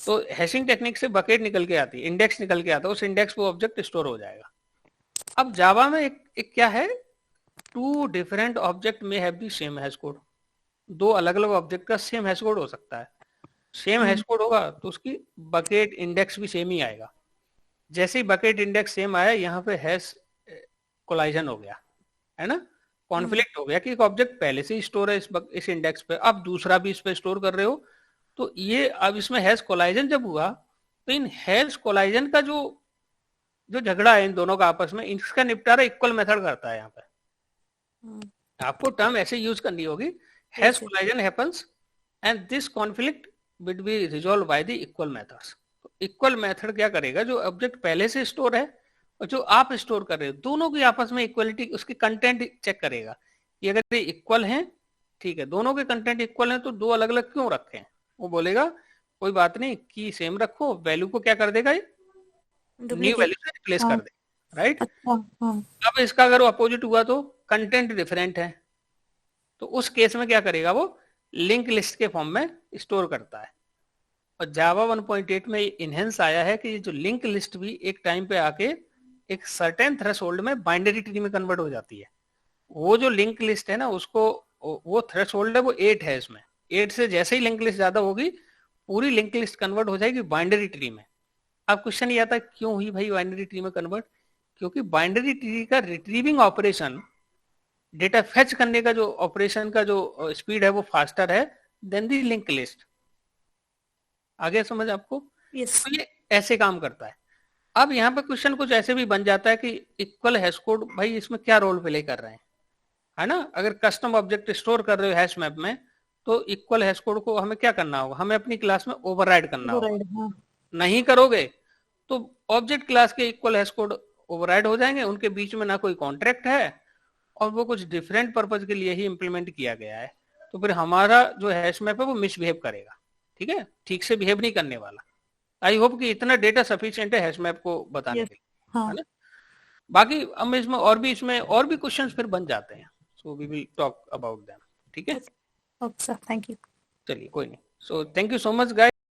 तो हैशिंग टेक्निक से बकेट निकल के आती है, इंडेक्स निकल के आता है, उस इंडेक्स पे ऑब्जेक्ट स्टोर हो जाएगा. अब जावा में एक क्या है, 2 डिफरेंट ऑब्जेक्ट में have the same hash code. 2 अलग अलग ऑब्जेक्ट का सेम हैश कोड हो सकता है. सेम हैश कोड होगा तो उसकी बकेट इंडेक्स भी सेम ही आएगा. जैसे ही बकेट इंडेक्स सेम आया, यहाँ पे हैश कोलाइजन हो गया, है ना, कॉन्फ्लिक्ट हो गया कि एक ऑब्जेक्ट पहले से ही स्टोर है इस इंडेक्स पे, अब दूसरा भी इस पे स्टोर कर रहे हो, तो ये अब इसमें हैश कोलाइजन जब हुआ, तो इन हैश कोलाइजन का जो झगड़ा है इन दोनों का आपस में, इसका निपटारा इक्वल मेथड करता है. यहाँ पे आपको टर्म ऐसे यूज करनी होगी, hash collision happens and this conflict will be resolve by the equal methods. Equal method क्या करेगा, जो ऑब्जेक्ट पहले से स्टोर है और जो आप स्टोर कर रहे हो, दोनों की आपस में इक्वलिटी, उसके कंटेंट चेक करेगा कि अगर ये इक्वल हैं, ठीक है, दोनों के कंटेंट इक्वल हैं, तो 2 अलग अलग क्यों रखे हैं. वो बोलेगा कोई बात नहीं, की सेम रखो, वैल्यू को क्या कर देगा, ये न्यू वैल्यू से रिप्लेस कर देगा, राइट? अब इसका अगर अपोजिट हुआ तो कंटेंट डिफरेंट है, तो उस केस में क्या करेगा, वो लिंक लिस्ट के फॉर्म में स्टोर करता है. और जावा 1.8 में इनहेंस आया है कि ये जो लिंक लिस्ट भी एक टाइम पे आके एक सर्टेन थ्रेशोल्ड में बाइनरी ट्री में कन्वर्ट हो जाती है. वो जो लिंक लिस्ट है ना, उसको वो थ्रेशोल्ड है वो 8 है, इसमें 8 से जैसे ही लिंक लिस्ट ज्यादा होगी, पूरी लिंक लिस्ट कन्वर्ट हो जाएगी बाइनरी ट्री में. अब क्वेश्चन ये आता है क्यों हुई भाई बाइनरी ट्री में कन्वर्ट, क्योंकि बाइनरी ट्री का रिट्रीविंग ऑपरेशन, डेटा फेच करने का जो ऑपरेशन का जो स्पीड है वो फास्टर है देन दी लिंक लिस्ट. आगे समझ आपको? Yes. तो ये ऐसे काम करता है. अब यहाँ पे क्वेश्चन कुछ ऐसे भी बन जाता है कि इक्वल हैश कोड भाई इसमें क्या रोल प्ले कर रहे हैं, है ना. अगर कस्टम ऑब्जेक्ट स्टोर कर रहे हो हैश मैप में, तो इक्वल हैश कोड को हमें क्या करना होगा, हमें अपनी क्लास में ओवरराइड करना होगा. नहीं करोगे तो ऑब्जेक्ट क्लास के इक्वल हैश कोड ओवरराइड हो जाएंगे, उनके बीच में ना कोई कॉन्ट्रैक्ट है और वो कुछ डिफरेंट पर्पज के लिए ही इंप्लीमेंट किया गया है. तो फिर हमारा जो हैश मैप है वो मिसबिहेव करेगा, ठीक है, ठीक से बिहेव नहीं करने वाला. आई होप कि इतना डेटा सफिशिएंट है हैश मैप को बताने के लिए, है ना. बाकी हम इसमें और भी क्वेश्चंस फिर बन जाते हैं, so we will talk about them, ठीक है. Okay sir, thank you. चलिए कोई नहीं. So thank you so much guys.